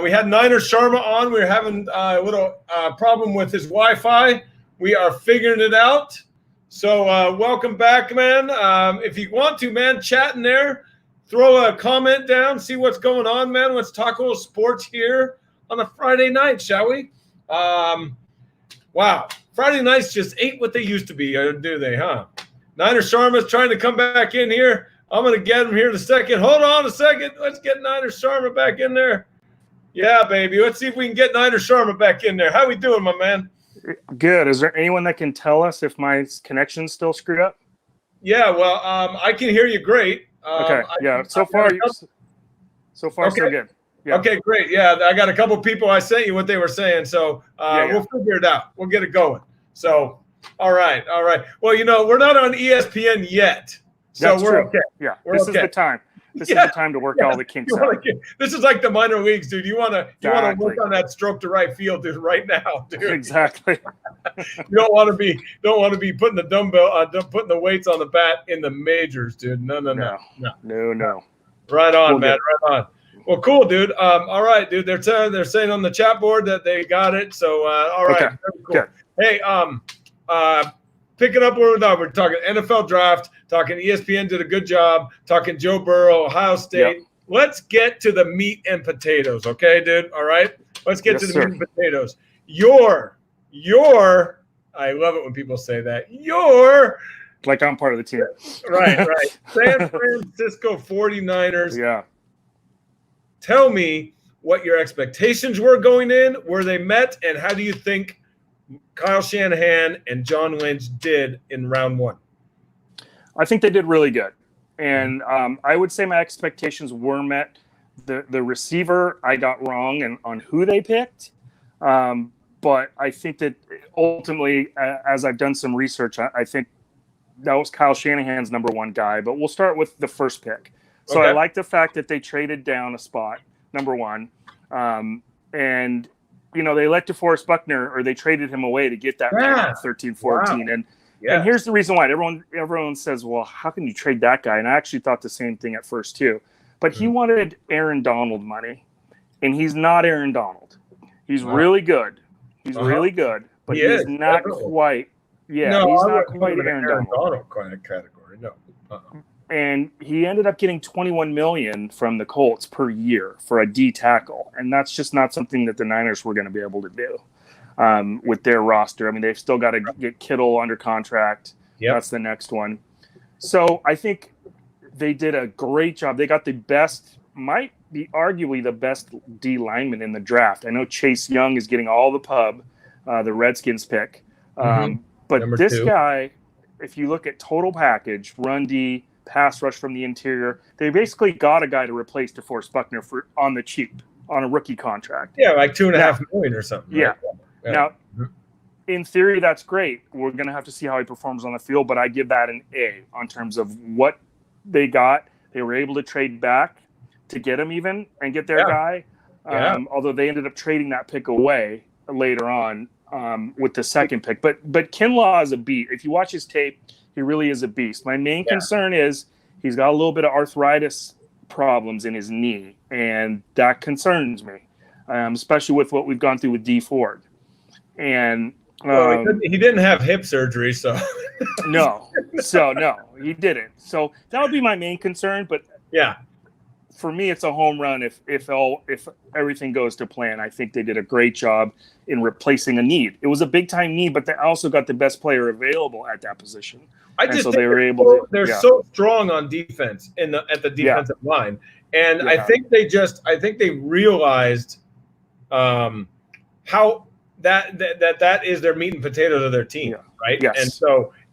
We had Niner Sharma on. We were having a little problem with his Wi-Fi. We are figuring it out. So welcome back, man. If you want to, man, chat in there. Throw a comment down. See what's going on, man. Let's talk a little sports here on a Friday night, shall we? Wow. Friday nights just ain't what they used to be, do they, huh? Niner Sharma's trying to come back in here. I'm going to get him here in a second. Hold on a second. Let's get Niner Sharma back in there. Yeah, baby. Let's see if we can get Niner Sharma back in there. How we doing, my man? Good. Is there anyone that can tell us if my connection's still screwed up? Yeah, well, I can hear you great. Okay. Yeah. So far, so good. Yeah. Okay, great. Yeah, I got a couple people. I sent you what they were saying, so we'll figure it out. We'll get it going. So, all right. Well, we're not on ESPN yet, so That's we're true. okay. Yeah, this is the time. This is the time to work all the kinks out. This is like the minor leagues, dude. You want to work on that stroke to right field, dude, right now, dude. Exactly. You don't want to be putting the dumbbell, putting the weights on the bat in the majors, dude. No. Right on, man. Right on. Well, cool, dude. All right, dude. They're saying on the chat board that they got it. So, all right. Okay. Very cool. Hey, picking up where we're talking NFL draft, talking ESPN did a good job, talking Joe Burrow, Ohio State. Yep. Let's get to the meat and potatoes, okay, dude? All right? Let's get to the meat and potatoes. Your, I love it when people say that. Like I'm part of the team. Right. San Francisco 49ers. Yeah. tell me what your expectations were going in, were they met, and how do you think Kyle Shanahan and John Lynch did in round one? I think they did really good. And I would say my expectations were met. The receiver I got wrong on who they picked. But I think that ultimately, as I've done some research, I think that was Kyle Shanahan's number one guy. But we'll start with the first pick. So I like the fact that they traded down a spot, number one. And, they let DeForest Buckner, or they traded him away to get that pick at 13-14. Wow. And here's the reason why. Everyone says, well, how can you trade that guy? And I actually thought the same thing at first, too. But he wanted Aaron Donald money, and he's not Aaron Donald. He's really good. He's really good, but he's not quite. Yeah, he's not quite Aaron Donald kind of category. No. And he ended up getting $21 million from the Colts per year for a D tackle, and that's just not something that the Niners were going to be able to do with their roster. I mean, they've still got to get Kittle under contract. Yep. That's the next one. So I think they did a great job. They got the best, might be arguably the best D lineman in the draft. I know Chase Young is getting all the pub, the Redskins pick. But number this two guy, if you look at total package, run D, pass rush from the interior, they basically got a guy to replace DeForest Buckner on the cheap, on a rookie contract. Yeah, like $2.5 million or something. Yeah. Right? Now, in theory, that's great. We're going to have to see how he performs on the field, but I give that an A on terms of what they got. They were able to trade back to get him even and get their guy, although they ended up trading that pick away later on with the second pick. But Kinlaw is a beast. If you watch his tape, he really is a beast. My main concern is he's got a little bit of arthritis problems in his knee, and that concerns me, especially with what we've gone through with D Ford. And he didn't have hip surgery, so no, he didn't. So that would be my main concern. But for me, it's a home run if everything goes to plan. I think they did a great job in replacing a need. It was a big time need, but they also got the best player available at that position. I just think they were able to. They're so strong on defense at the defensive line, and I think they realized how that is their meat and potatoes of their team, right? Yes.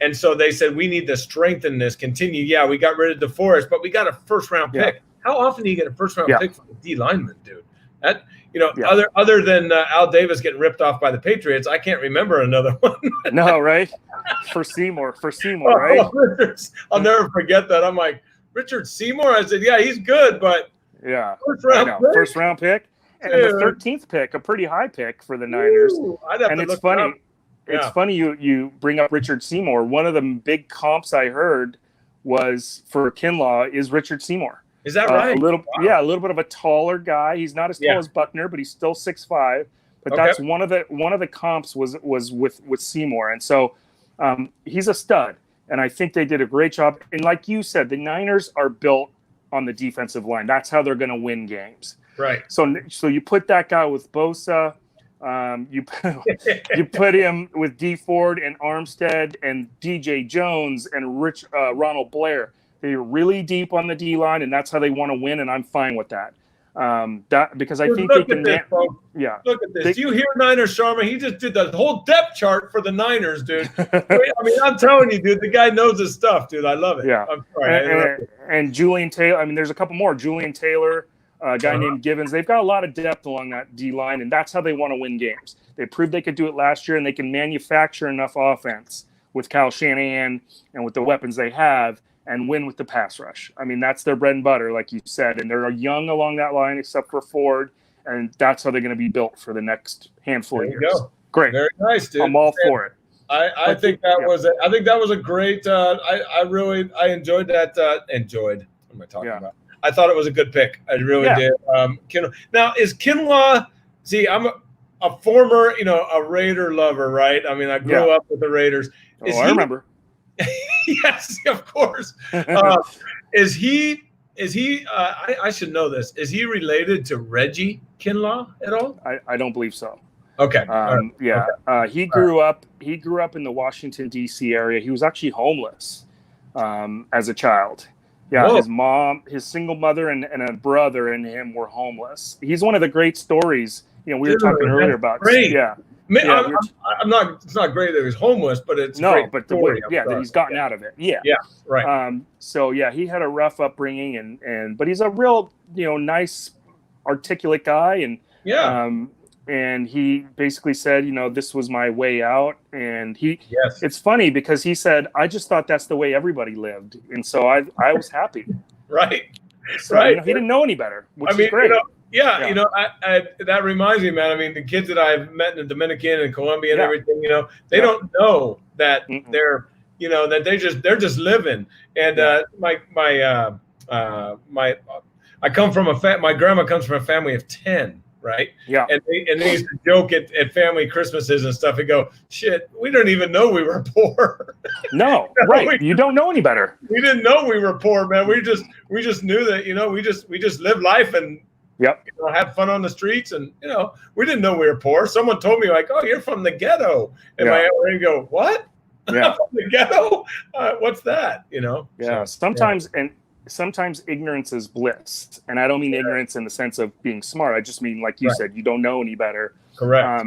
And so they said we need to strengthen this, continue. Yeah, we got rid of DeForest, but we got a first round pick. How often do you get a first round pick from a D lineman, dude? That other than Al Davis getting ripped off by the Patriots, I can't remember another one. No, right? For Seymour, right? I'll never forget that. I'm like, Richard Seymour? I said, yeah, he's good, but first round pick. And the 13th pick, a pretty high pick for the Niners. And it's funny. It's funny you bring up Richard Seymour. One of the big comps I heard was for Kinlaw is Richard Seymour. Is that right? A little bit of a taller guy. He's not as tall as Buckner, but he's still 6'5". But that's one of the comps was with Seymour, and so he's a stud. And I think they did a great job. And like you said, the Niners are built on the defensive line. That's how they're going to win games. Right. So you put that guy with Bosa, you put him with D Ford and Armstead and DJ Jones and Ronald Blair. They're really deep on the D line, and that's how they want to win. And I'm fine with that. Because I think they can. Look at this. Do you hear Niner Sharma? He just did the whole depth chart for the Niners, dude. I mean, I'm telling you, dude, the guy knows his stuff, dude. I love it. Yeah. I'm sorry. And Julian Taylor. I mean, there's a couple more. Julian Taylor. A guy named Givens. They've got a lot of depth along that D line, and that's how they want to win games. They proved they could do it last year, and they can manufacture enough offense with Kyle Shanahan and with the weapons they have and win with the pass rush. I mean, that's their bread and butter, like you said, and they're young along that line except for Ford, and that's how they're going to be built for the next handful of years. Go. Great. Very nice, dude. I'm all for it. I think that was a great I enjoyed that What am I talking about? I thought it was a good pick. I really did. Now, is Kinlaw? See, I'm a former, a Raider lover, right? I mean, I grew up with the Raiders. I remember. Yes, of course. Is he? I should know this. Is he related to Reggie Kinlaw at all? I don't believe so. Okay. He grew up. He grew up in the Washington D.C. area. He was actually homeless as a child. Yeah, Whoa. his mom, his single mother, and a brother and him were homeless. He's one of the great stories. You know, we were talking earlier about. Great. Yeah. Man, Yeah, I'm not. It's not great that he's homeless, but it's a no, great but story. that he's gotten out of it. Yeah. Yeah. Right. So yeah, he had a rough upbringing, but he's a real, nice, articulate guy, Yeah. and he basically said, this was my way out. And Yes. it's funny because he said, I just thought that's the way everybody lived, and so I was happy. Right. So, Right. he didn't know any better, which is great. That reminds me, man. I mean, the kids that I've met in the Dominican and Colombia and everything, they don't know that they're, that they're just living. And I come from my grandma comes from a family of 10, right? Yeah. And they used to joke at family Christmases and stuff and go, shit, we don't even know we were poor. No, right. You don't know any better. We didn't know we were poor, man. We just knew that, we just lived life and had fun on the streets, and we didn't know we were poor. Someone told me like, "Oh, you're from the ghetto," and my aunt would go, "What? Yeah, from the ghetto? What's that?" Yeah. Sometimes ignorance is bliss, and I don't mean ignorance in the sense of being smart. I just mean, like you said, you don't know any better. Correct.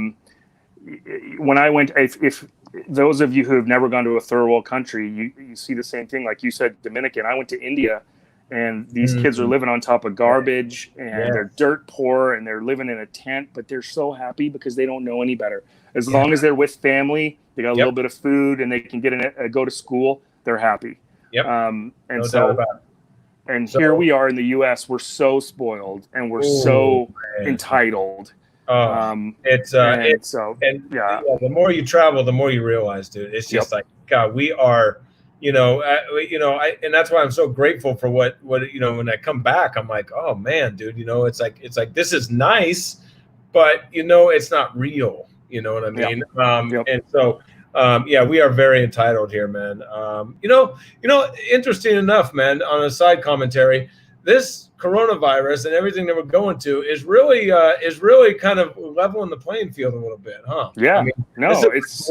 When I went, if those of you who have never gone to a third world country, you see the same thing. Like you said, Dominican. I went to India. And these kids are living on top of garbage, and they're dirt poor, and they're living in a tent, but they're so happy because they don't know any better. As long as they're with family, they got a little bit of food, and they can go to school, they're happy. Yep. Here we are in the U.S. We're so spoiled, and we're so entitled. The more you travel, the more you realize, dude. It's just like, God, we are. And that's why I'm so grateful for what when I come back, I'm like, oh man, dude, it's like this is nice, but it's not real. You know what I mean? And so, we are very entitled here, man. Interesting enough, man. On a side commentary, this coronavirus and everything that we're going to is really kind of leveling the playing field a little bit, huh? Yeah. I mean, it's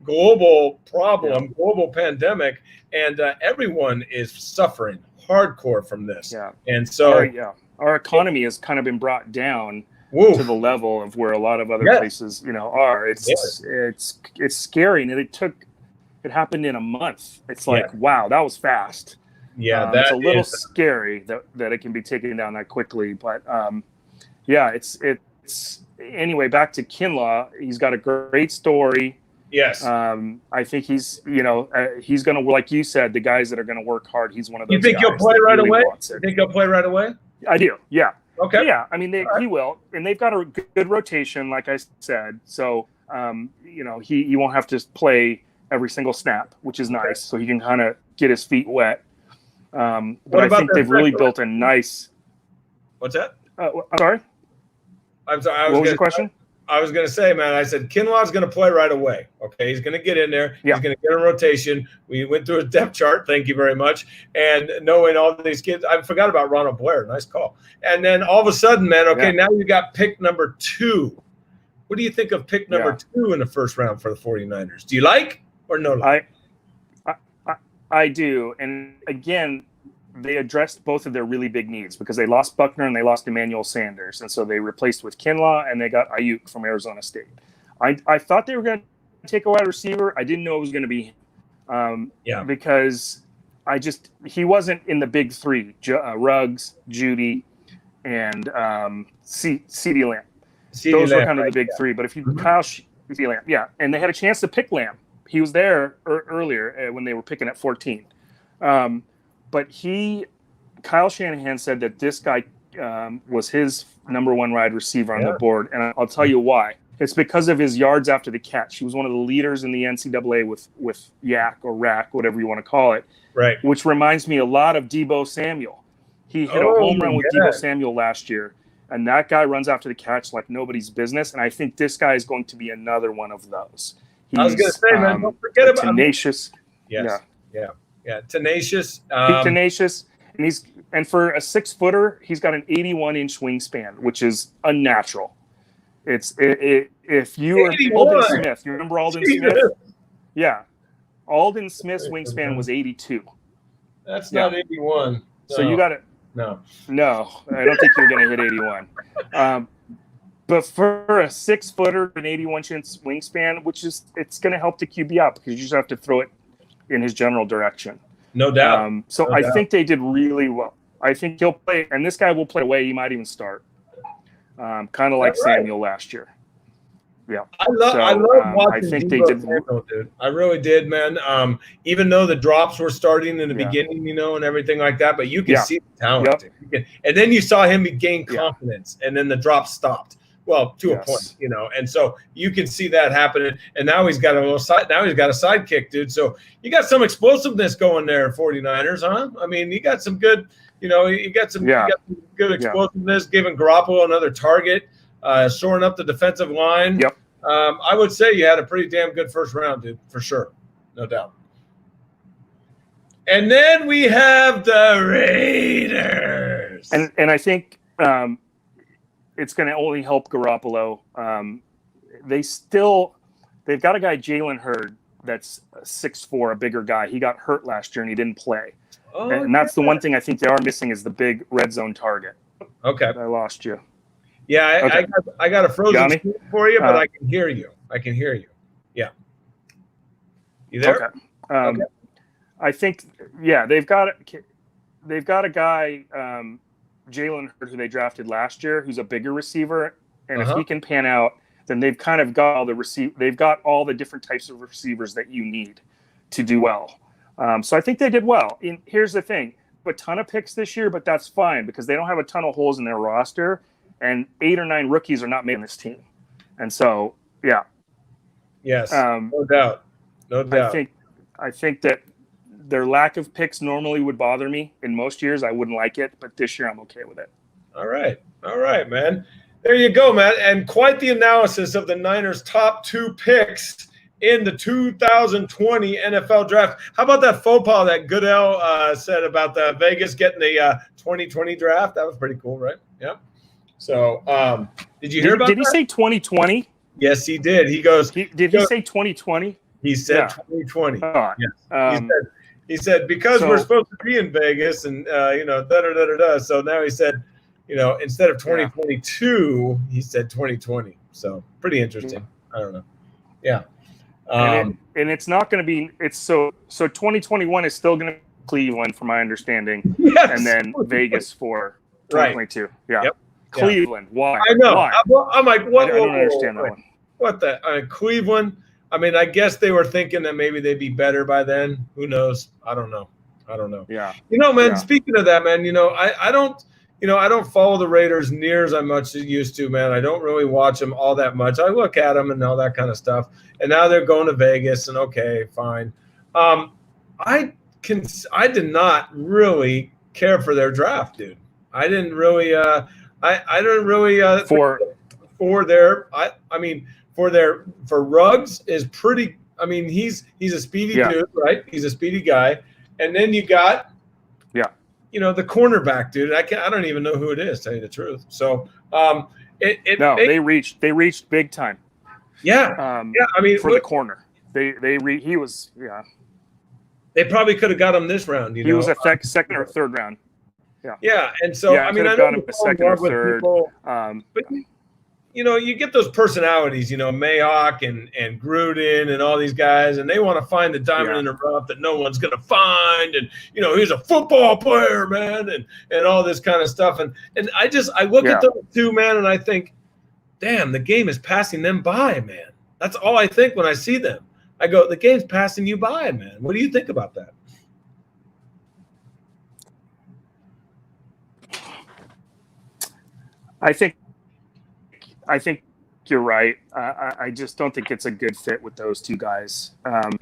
global problem, global pandemic, and everyone is suffering hardcore from this. Yeah. And so our economy has kind of been brought down to the level of where a lot of other places, are. It's scary, and it happened in a month. It's like, wow, that was fast. Yeah, it's a little scary that it can be taken down that quickly, but it's anyway. Back to Kinlaw, he's got a great story. Yes. I think he's going to, like you said, the guys that are going to work hard. He's one of those. You think he'll play right away? You think he'll play right away? I do. Yeah. Okay. Yeah. I mean, he will, and they've got a good rotation, like I said. So, he won't have to play every single snap, which is nice. So he can kind of get his feet wet. But I think they've really built a nice. What's that? I'm sorry. What was your question? I was going to say, man, I said Kinlaw's going to play right away. Okay, he's going to get in there. Yeah. He's going to get a rotation. We went through his depth chart. Thank you very much. And knowing all these kids, I forgot about Ronald Blair. Nice call. And then all of a sudden, man, now you got pick number 2. What do you think of pick number 2 in the first round for the 49ers? Do you like or no like? I do. And again, they addressed both of their really big needs because they lost Buckner and they lost Emmanuel Sanders. And so they replaced with Kinlaw and they got Ayuk from Arizona State. I thought they were going to take a wide receiver. I didn't know it was going to be because he wasn't in the big 3, Ruggs, Judy, and CeeDee Lamb. Those were kind of the big 3. But if you CeeDee Lamb, and they had a chance to pick Lamb. He was there earlier when they were picking at 14. But Kyle Shanahan said that this guy was his number 1 wide receiver on the board. And I'll tell you why. It's because of his yards after the catch. He was one of the leaders in the NCAA with Yak or Rack, whatever you want to call it. Right. Which reminds me a lot of Deebo Samuel. He hit a home run with Deebo Samuel last year. And that guy runs after the catch like nobody's business. And I think this guy is going to be another one of those. I was going to say, man, don't forget about tenacious. Yes. Yeah. Tenacious. Tenacious. And for a 6-footer, he's got an 81-inch wingspan, which is unnatural. If you are Alden Smith, you remember Alden Smith? Yeah. Alden Smith's wingspan was 82. That's not 81. No. So you got it. No, I don't think you're going to hit 81. But for a 6-footer, an 81-inch wingspan, it's going to help the QB out because you just have to throw it in his general direction. No doubt. I think they did really well. I think he'll play, and this guy will play away. He might even start, kind of like Samuel last year. Yeah, I love watching. I think Debo Samuel, dude. I really did, man. Even though the drops were starting in the beginning, and everything like that, but you can see the talent. Yep. And then you saw him gain confidence, and then the drops stopped. Well, to a point, and so you can see that happening. And now he's got a sidekick, dude. So you got some explosiveness going there, 49ers, huh? I mean, you got some good, you got some good explosiveness, giving Garoppolo another target, shoring up the defensive line. Yep. I would say you had a pretty damn good first round, dude, for sure, no doubt. And then we have the Raiders, and I think. It's going to only help Garoppolo. They've got a guy, Jalen Hurd, that's 6'4", a bigger guy. He got hurt last year and he didn't play. And that's the one thing I think they are missing is the big red zone target. Okay. I lost you. Yeah, I got a frozen screen for you, but I can hear you. Yeah. You there? Okay. I think, they've got a guy, Jalen Hurd, who they drafted last year, who's a bigger receiver, and if he can pan out, then they've kind of got they've got all the different types of receivers that you need to do well. So I think they did well. And here's the thing: a ton of picks this year, but that's fine because they don't have a ton of holes in their roster, and 8 or 9 rookies are not making this team, and so yes, no doubt. I think that. Their lack of picks normally would bother me. In most years, I wouldn't like it, but this year I'm okay with it. All right, man. There you go, man. And quite the analysis of the Niners' top 2 picks in the 2020 NFL Draft. How about that faux pas that Goodell said about the Vegas getting the 2020 draft? That was pretty cool, right? Yeah. So, did you hear about that? Did he say 2020? Yes, he did. He goes. Did he say 2020? He said 2020. Oh, yes. He said because we're supposed to be in Vegas and So now he said, instead of 2022, he said 2020. So pretty interesting. I don't know. Yeah. And it's not going to be. It's so 2021 is still going to be Cleveland, from my understanding, and then Vegas for 2022. Right. Yeah. Yep. Cleveland. Why? I know. Why? I'm like, what? I don't understand that one. What the Cleveland? I mean, I guess they were thinking that maybe they'd be better by then. Who knows? I don't know. Yeah. Man, speaking of that, man, I don't follow the Raiders near as much as I used to, man. I don't really watch them all that much. I look at them and all that kind of stuff. And now they're going to Vegas, and okay, fine. I did not really care for their draft, dude. I didn't really for Ruggs is pretty. I mean, he's a speedy dude, right? He's a speedy guy, and then you got, the cornerback dude. I don't even know who it is, to tell you the truth. So, they reached big time. Yeah, I mean, for the corner, he was. They probably could have got him this round. He was a second or third round. Yeah, and so I mean, I know him a second or third. But you get those personalities, Mayock and Gruden and all these guys, and they want to find the diamond in the rough that no one's going to find. And, he's a football player, man, and all this kind of stuff. And I look at those two, man, and I think, damn, the game is passing them by, man. That's all I think when I see them. I go, the game's passing you by, man. What do you think about that? I think you're right. I just don't think it's a good fit with those two guys.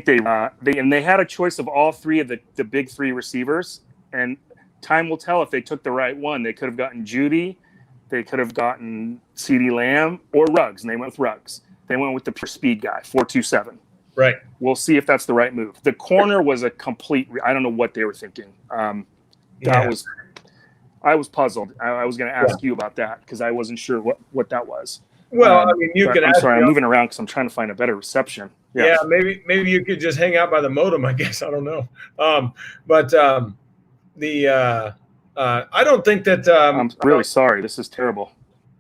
They had a choice of all 3 of the big 3 receivers, and time will tell if they took the right one. They could have gotten Judy, they could have gotten CeeDee Lamb, or Ruggs, and they went with Ruggs. They went with the pure speed guy, 4.27. Right. We'll see if that's the right move. The corner was a complete. I don't know what they were thinking. I was puzzled. I was going to ask you about that because I wasn't sure what that was. Well, I mean, you could. I'm sorry, I'm moving around because I'm trying to find a better reception. Yeah, maybe you could just hang out by the modem. I guess I don't know. I don't think that. I'm really sorry. This is terrible.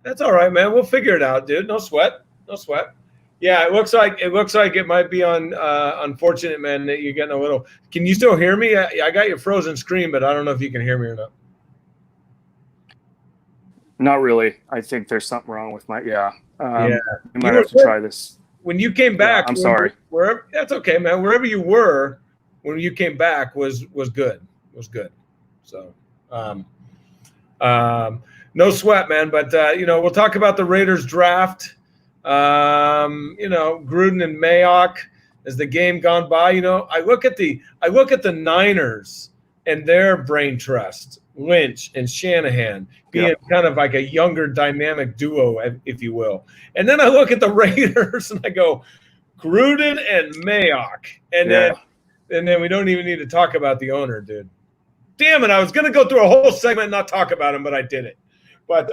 That's all right, man. We'll figure it out, dude. No sweat. No sweat. Yeah, it looks like it might be on. Unfortunate, man, that you're getting a little. Can you still hear me? I got your frozen screen, but I don't know if you can hear me or not. Not really. I think there's something wrong with my. Yeah. Yeah. You might have to try this. When you came back, I'm sorry. Wherever that's okay, man. Wherever you were when you came back was good. Was good. So, no sweat, man. But we'll talk about the Raiders draft. Gruden and Mayock as the game gone by. I look at the Niners and their brain trust, Lynch and Shanahan being kind of like a younger dynamic duo, if you will. And then I look at the Raiders and I go, Gruden and Mayock, and then we don't even need to talk about the owner, dude. Damn it! I was gonna go through a whole segment and not talk about him, but I did it. But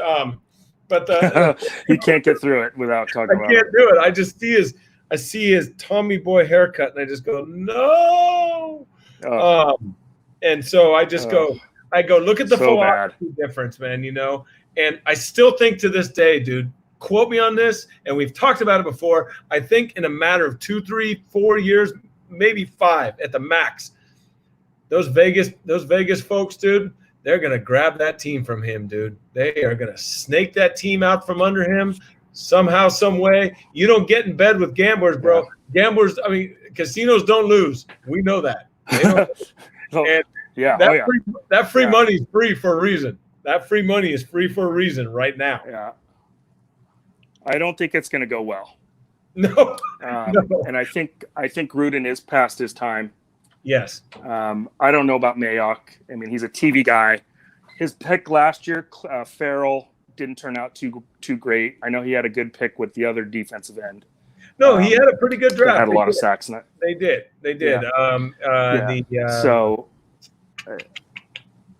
you can't get through it without talking about it. I can't do it. I see his Tommy Boy haircut, and I just go, no. And so I just go, look at the philosophy difference, man, And I still think to this day, dude, quote me on this, and we've talked about it before, I think in a matter of 2, 3, 4 years, maybe 5 at the max, those Vegas folks, dude, they're going to grab that team from him, dude. They are going to snake that team out from under him somehow, some way. You don't get in bed with gamblers, bro. Yeah. Gamblers, casinos don't lose. We know that. They don't. That free money is free for a reason. That free money is free for a reason right now. Yeah. I don't think it's going to go well. No. And I think Gruden is past his time. Yes. I don't know about Mayock. I mean, he's a TV guy. His pick last year, Farrell, didn't turn out too great. I know he had a good pick with the other defensive end. No, he had a pretty good draft. Had a lot of sacks in it. They did. Yeah.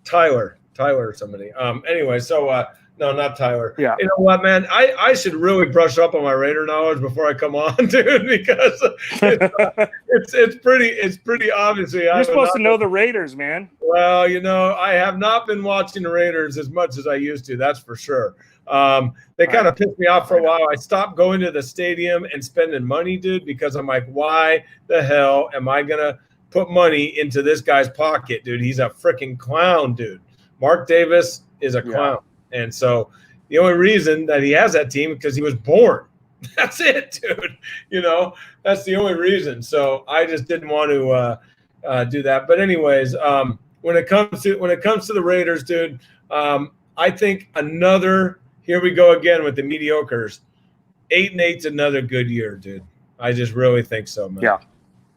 Tyler or somebody. Anyway, so no, not Tyler. Yeah. You know what, man? I should really brush up on my Raider knowledge before I come on, dude, because it's pretty obviously. You're supposed to know the Raiders, man. Well, I have not been watching the Raiders as much as I used to. That's for sure. They kind of pissed me off for a while. I stopped going to the stadium and spending money, dude, because I'm like, why the hell am I gonna put money into this guy's pocket, dude? He's a freaking clown, dude. Mark Davis is a clown. And so the only reason that he has that team is because he was born. That's it, dude. That's the only reason. So I just didn't want to do that. But anyways, when it comes to the Raiders, dude, I think here we go again with the mediocres. 8-8's another good year, dude. I just really think so, man.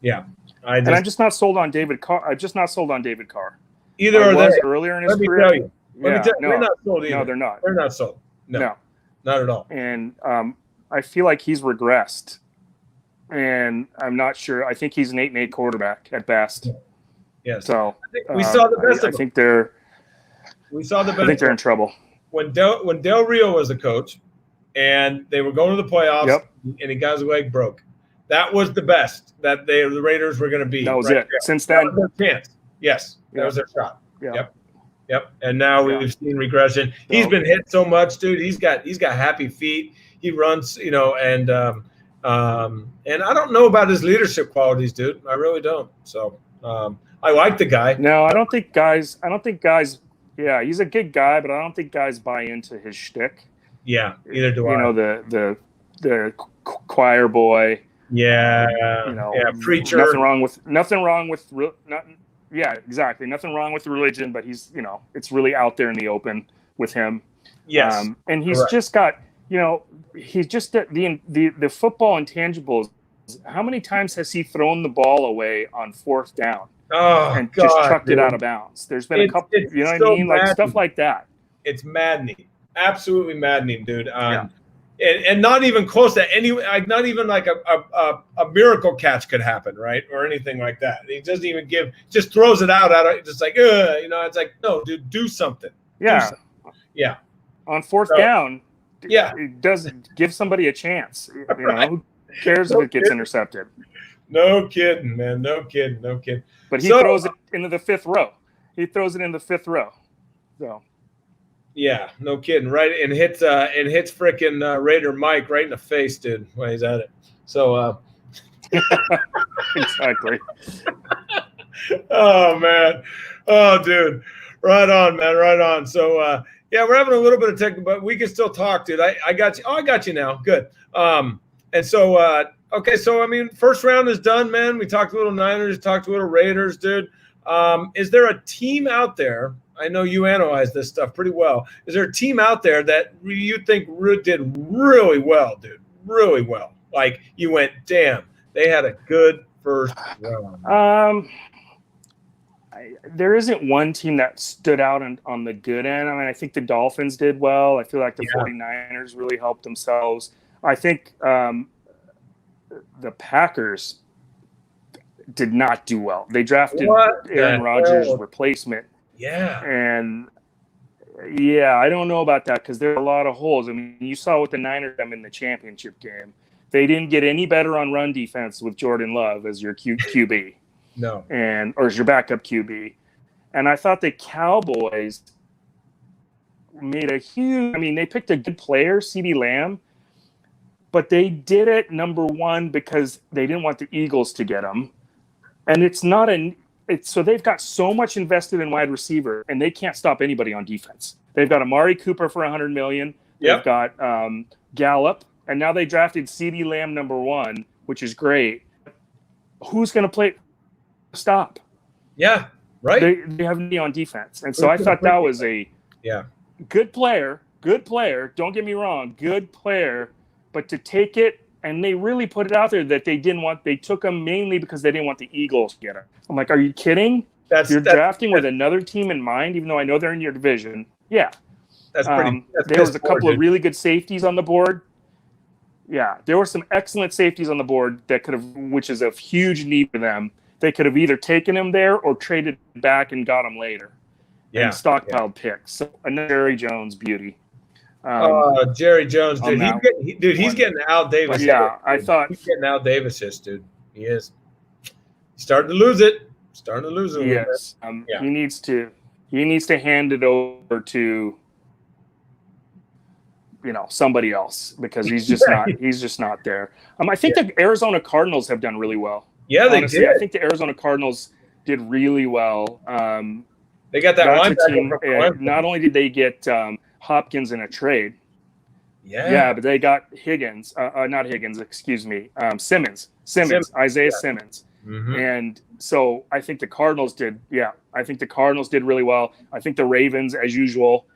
Yeah. I'm just not sold on David Carr. Either are they. Earlier in his career. Let me tell you. They're not sold either. No, they're not. They're not sold. No, not at all. And I feel like he's regressed. And I'm not sure. I think he's an 8-8 quarterback at best. Yes. So we saw the best of them. We saw the best. I think they're in trouble. When Del Rio was the coach, and they were going to the playoffs, and he got his leg broke. That was the best that the Raiders were going to be. That was it. Yeah. Since then, that was their chance. Yes, that was their shot. Yeah. Yep. And now we've seen regression. He's been hit so much, dude. He's got happy feet. He runs, and I don't know about his leadership qualities, dude. I really don't. So I like the guy. No, I don't think guys. Yeah, he's a good guy, but I don't think guys buy into his shtick. Yeah, either do I. The choir boy. Yeah. Preacher. Nothing wrong with yeah, exactly. Nothing wrong with religion, but he's, it's really out there in the open with him. Yes. And he's just got, he's just the football intangibles. How many times has he thrown the ball away on 4th down and just chucked it out of bounds? There's been a couple, what I mean? Like stuff like that. It's maddening. Absolutely maddening, dude. And not even close to not even like a miracle catch could happen, right? Or anything like that. He doesn't even just throws it out just like, it's like, no, dude, do something. Yeah. Yeah. On 4th down. Yeah. It doesn't give somebody a chance. Who cares if it gets intercepted? No kidding, man. No kidding. But he throws it into the 5th row. he throws it in the 5th row. So. Yeah, no kidding, right? And hits frickin' Raider Mike right in the face, dude, when he's at it. So exactly. Oh man, oh dude, right on, man, right on. So yeah, we're having a little bit of technical, but we can still talk, dude. I got you. Oh, I got you now. Good. And so okay, so I mean, first round is done, man. We talked a little Niners, talked a little Raiders, dude. Is there a team out there? I know you analyze this stuff pretty well. Is there a team out there that you think did really well, dude? Really well. Like you went, damn, they had a good first round. There isn't one team that stood out on the good end. I mean, I think the Dolphins did well. I feel like the 49ers really helped themselves. I think the Packers did not do well. They drafted Aaron Rodgers' replacement. Yeah. And yeah, I don't know about that because there are a lot of holes. I mean, you saw what the Niners did in the championship game. They didn't get any better on run defense with Jordan Love as your QB. No. Or as your backup QB. And I thought the Cowboys made a huge – I mean, they picked a good player, CeeDee Lamb, but they did it, number one, because they didn't want the Eagles to get him. And it's not so they've got so much invested in wide receiver, and they can't stop anybody on defense. They've got Amari Cooper for $100 million. They've got Gallup, and now they drafted CeeDee Lamb number one, which is great. Who's going to play – stop? Yeah, right. They have me on defense, and so I thought that was a good player. Good player. Don't get me wrong, good player. But to take it, and they really put it out there that they didn't want. They took him mainly because they didn't want the Eagles to get him. I'm like, are you kidding? You're drafting with another team in mind, even though I know they're in your division. Yeah, that's pretty. There was a couple of really good safeties on the board. Yeah, there were some excellent safeties on the board that could have, which is a huge need for them. They could have either taken him there or traded back and got him later. And stockpiled picks. So another Jerry Jones beauty. Jerry Jones, dude. He's getting Al Davis. Yeah, I thought he's getting Al Davis, dude. He is. He's starting to lose it. Yes. He needs to hand it over to somebody else because he's just not there. I think the Arizona Cardinals have done really well. Yeah, honestly, they did. I think the Arizona Cardinals did really well. They got that linebacker. Not only did they get Hopkins in a trade, but they got Higgins. Not Higgins, excuse me. Simmons, Isaiah Simmons. Mm-hmm. And so I think the Cardinals did. Yeah, I think the Cardinals did really well. I think the Ravens, as usual,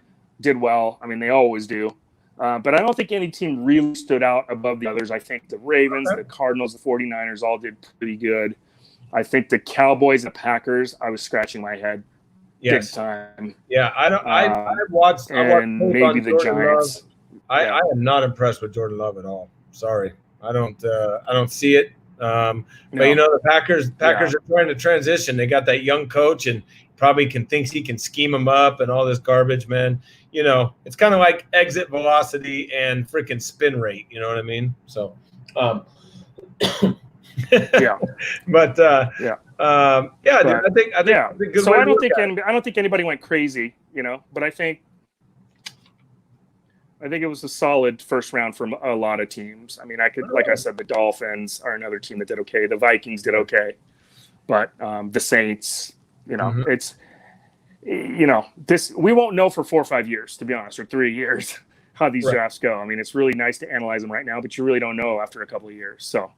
did well. I mean, they always do. But I don't think any team really stood out above the others. I think the Ravens, the Cardinals, the 49ers all did pretty good. I think the Cowboys and the Packers, I was scratching my head big time. Yeah, I watched maybe the Giants. I am not impressed with Jordan Love at all. Sorry. I don't see it. But the Packers are trying to transition. They got that young coach and probably thinks he can scheme them up and all this garbage, man. It's kind of like exit velocity and freaking spin rate. You know what I mean? So, yeah. But yeah. Dude, I think good. So I don't think anybody went crazy, but I think it was a solid first round from a lot of teams. I mean, like I said, the Dolphins are another team that did okay. The Vikings did okay, but the Saints, it's. We won't know for 4 or 5 years, to be honest, or 3 years, how these drafts go. I mean, it's really nice to analyze them right now, but you really don't know after a couple of years. So,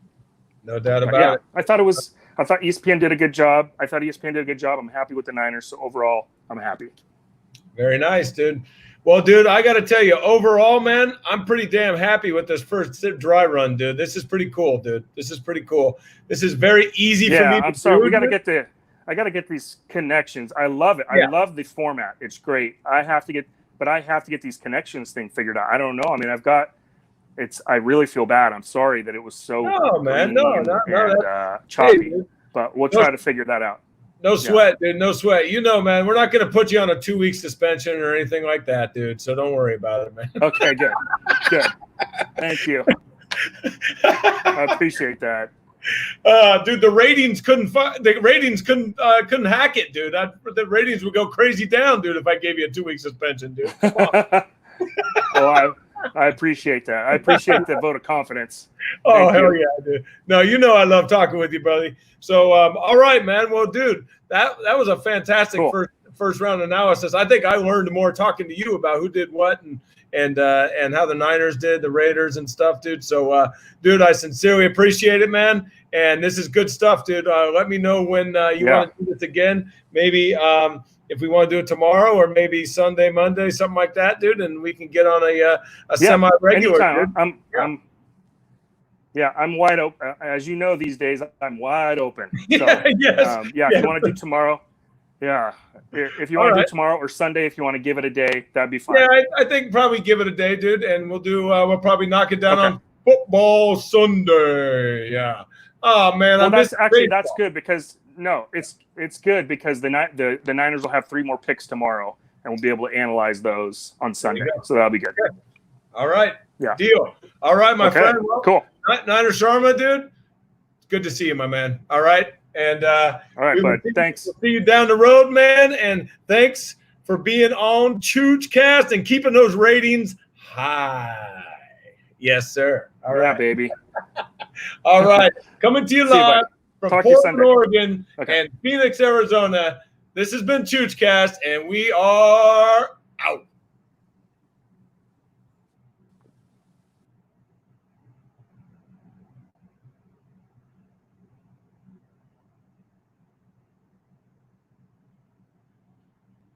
no doubt about it. I thought ESPN did a good job. I'm happy with the Niners. So overall, I'm happy. Very nice, dude. Well, dude, I got to tell you, overall, man, I'm pretty damn happy with this first dry run, dude. This is pretty cool, dude. This is very easy for me. I'm sorry. I got to get these connections. I love it. I love the format. It's great. I have to get these connections thing figured out. I don't know. I mean, I really feel bad. I'm sorry that it was so choppy, but we'll try to figure that out. No sweat, dude. No sweat. Man, we're not going to put you on a 2-week suspension or anything like that, dude. So don't worry about it, man. Okay, good. Thank you. I appreciate that. Dude, the ratings couldn't couldn't hack it, dude. The ratings would go crazy down, dude, if I gave you a 2-week suspension, dude. Come on. Well, I appreciate that. I appreciate the vote of confidence. Oh, hell yeah, dude. No, you know I love talking with you, buddy. So, all right, man. Well, dude, that was a fantastic first round analysis. I think I learned more talking to you about who did what and how the Niners did, the Raiders and stuff, dude. So, dude, I sincerely appreciate it, man. And this is good stuff, dude. Let me know when you want to do this again. Maybe if we want to do it tomorrow or maybe Sunday, Monday, something like that, dude, and we can get on a semi-regular. Anytime. I'm wide open. As you know, these days I'm wide open. So, if you want to do tomorrow, if you want to do tomorrow or Sunday, if you want to give it a day, that'd be fine. Yeah, I think probably give it a day, dude, and we'll do. We'll probably knock it down on Football Sunday. Yeah. Oh man, well, that's good because it's good because the Niners will have 3 more picks tomorrow, and we'll be able to analyze those on Sunday. So that'll be good. Okay. All right. Yeah. Deal. All right, my friend. Well, cool. Niner Sharma, dude. It's good to see you, my man. All right. And all right, bud. Thanks. We'll see you down the road, man. And thanks for being on ChoochCast and keeping those ratings high. Yes, sir. All right, baby. All right. Coming to you live from Portland, Oregon and Phoenix, Arizona. This has been ChoochCast, and we are out.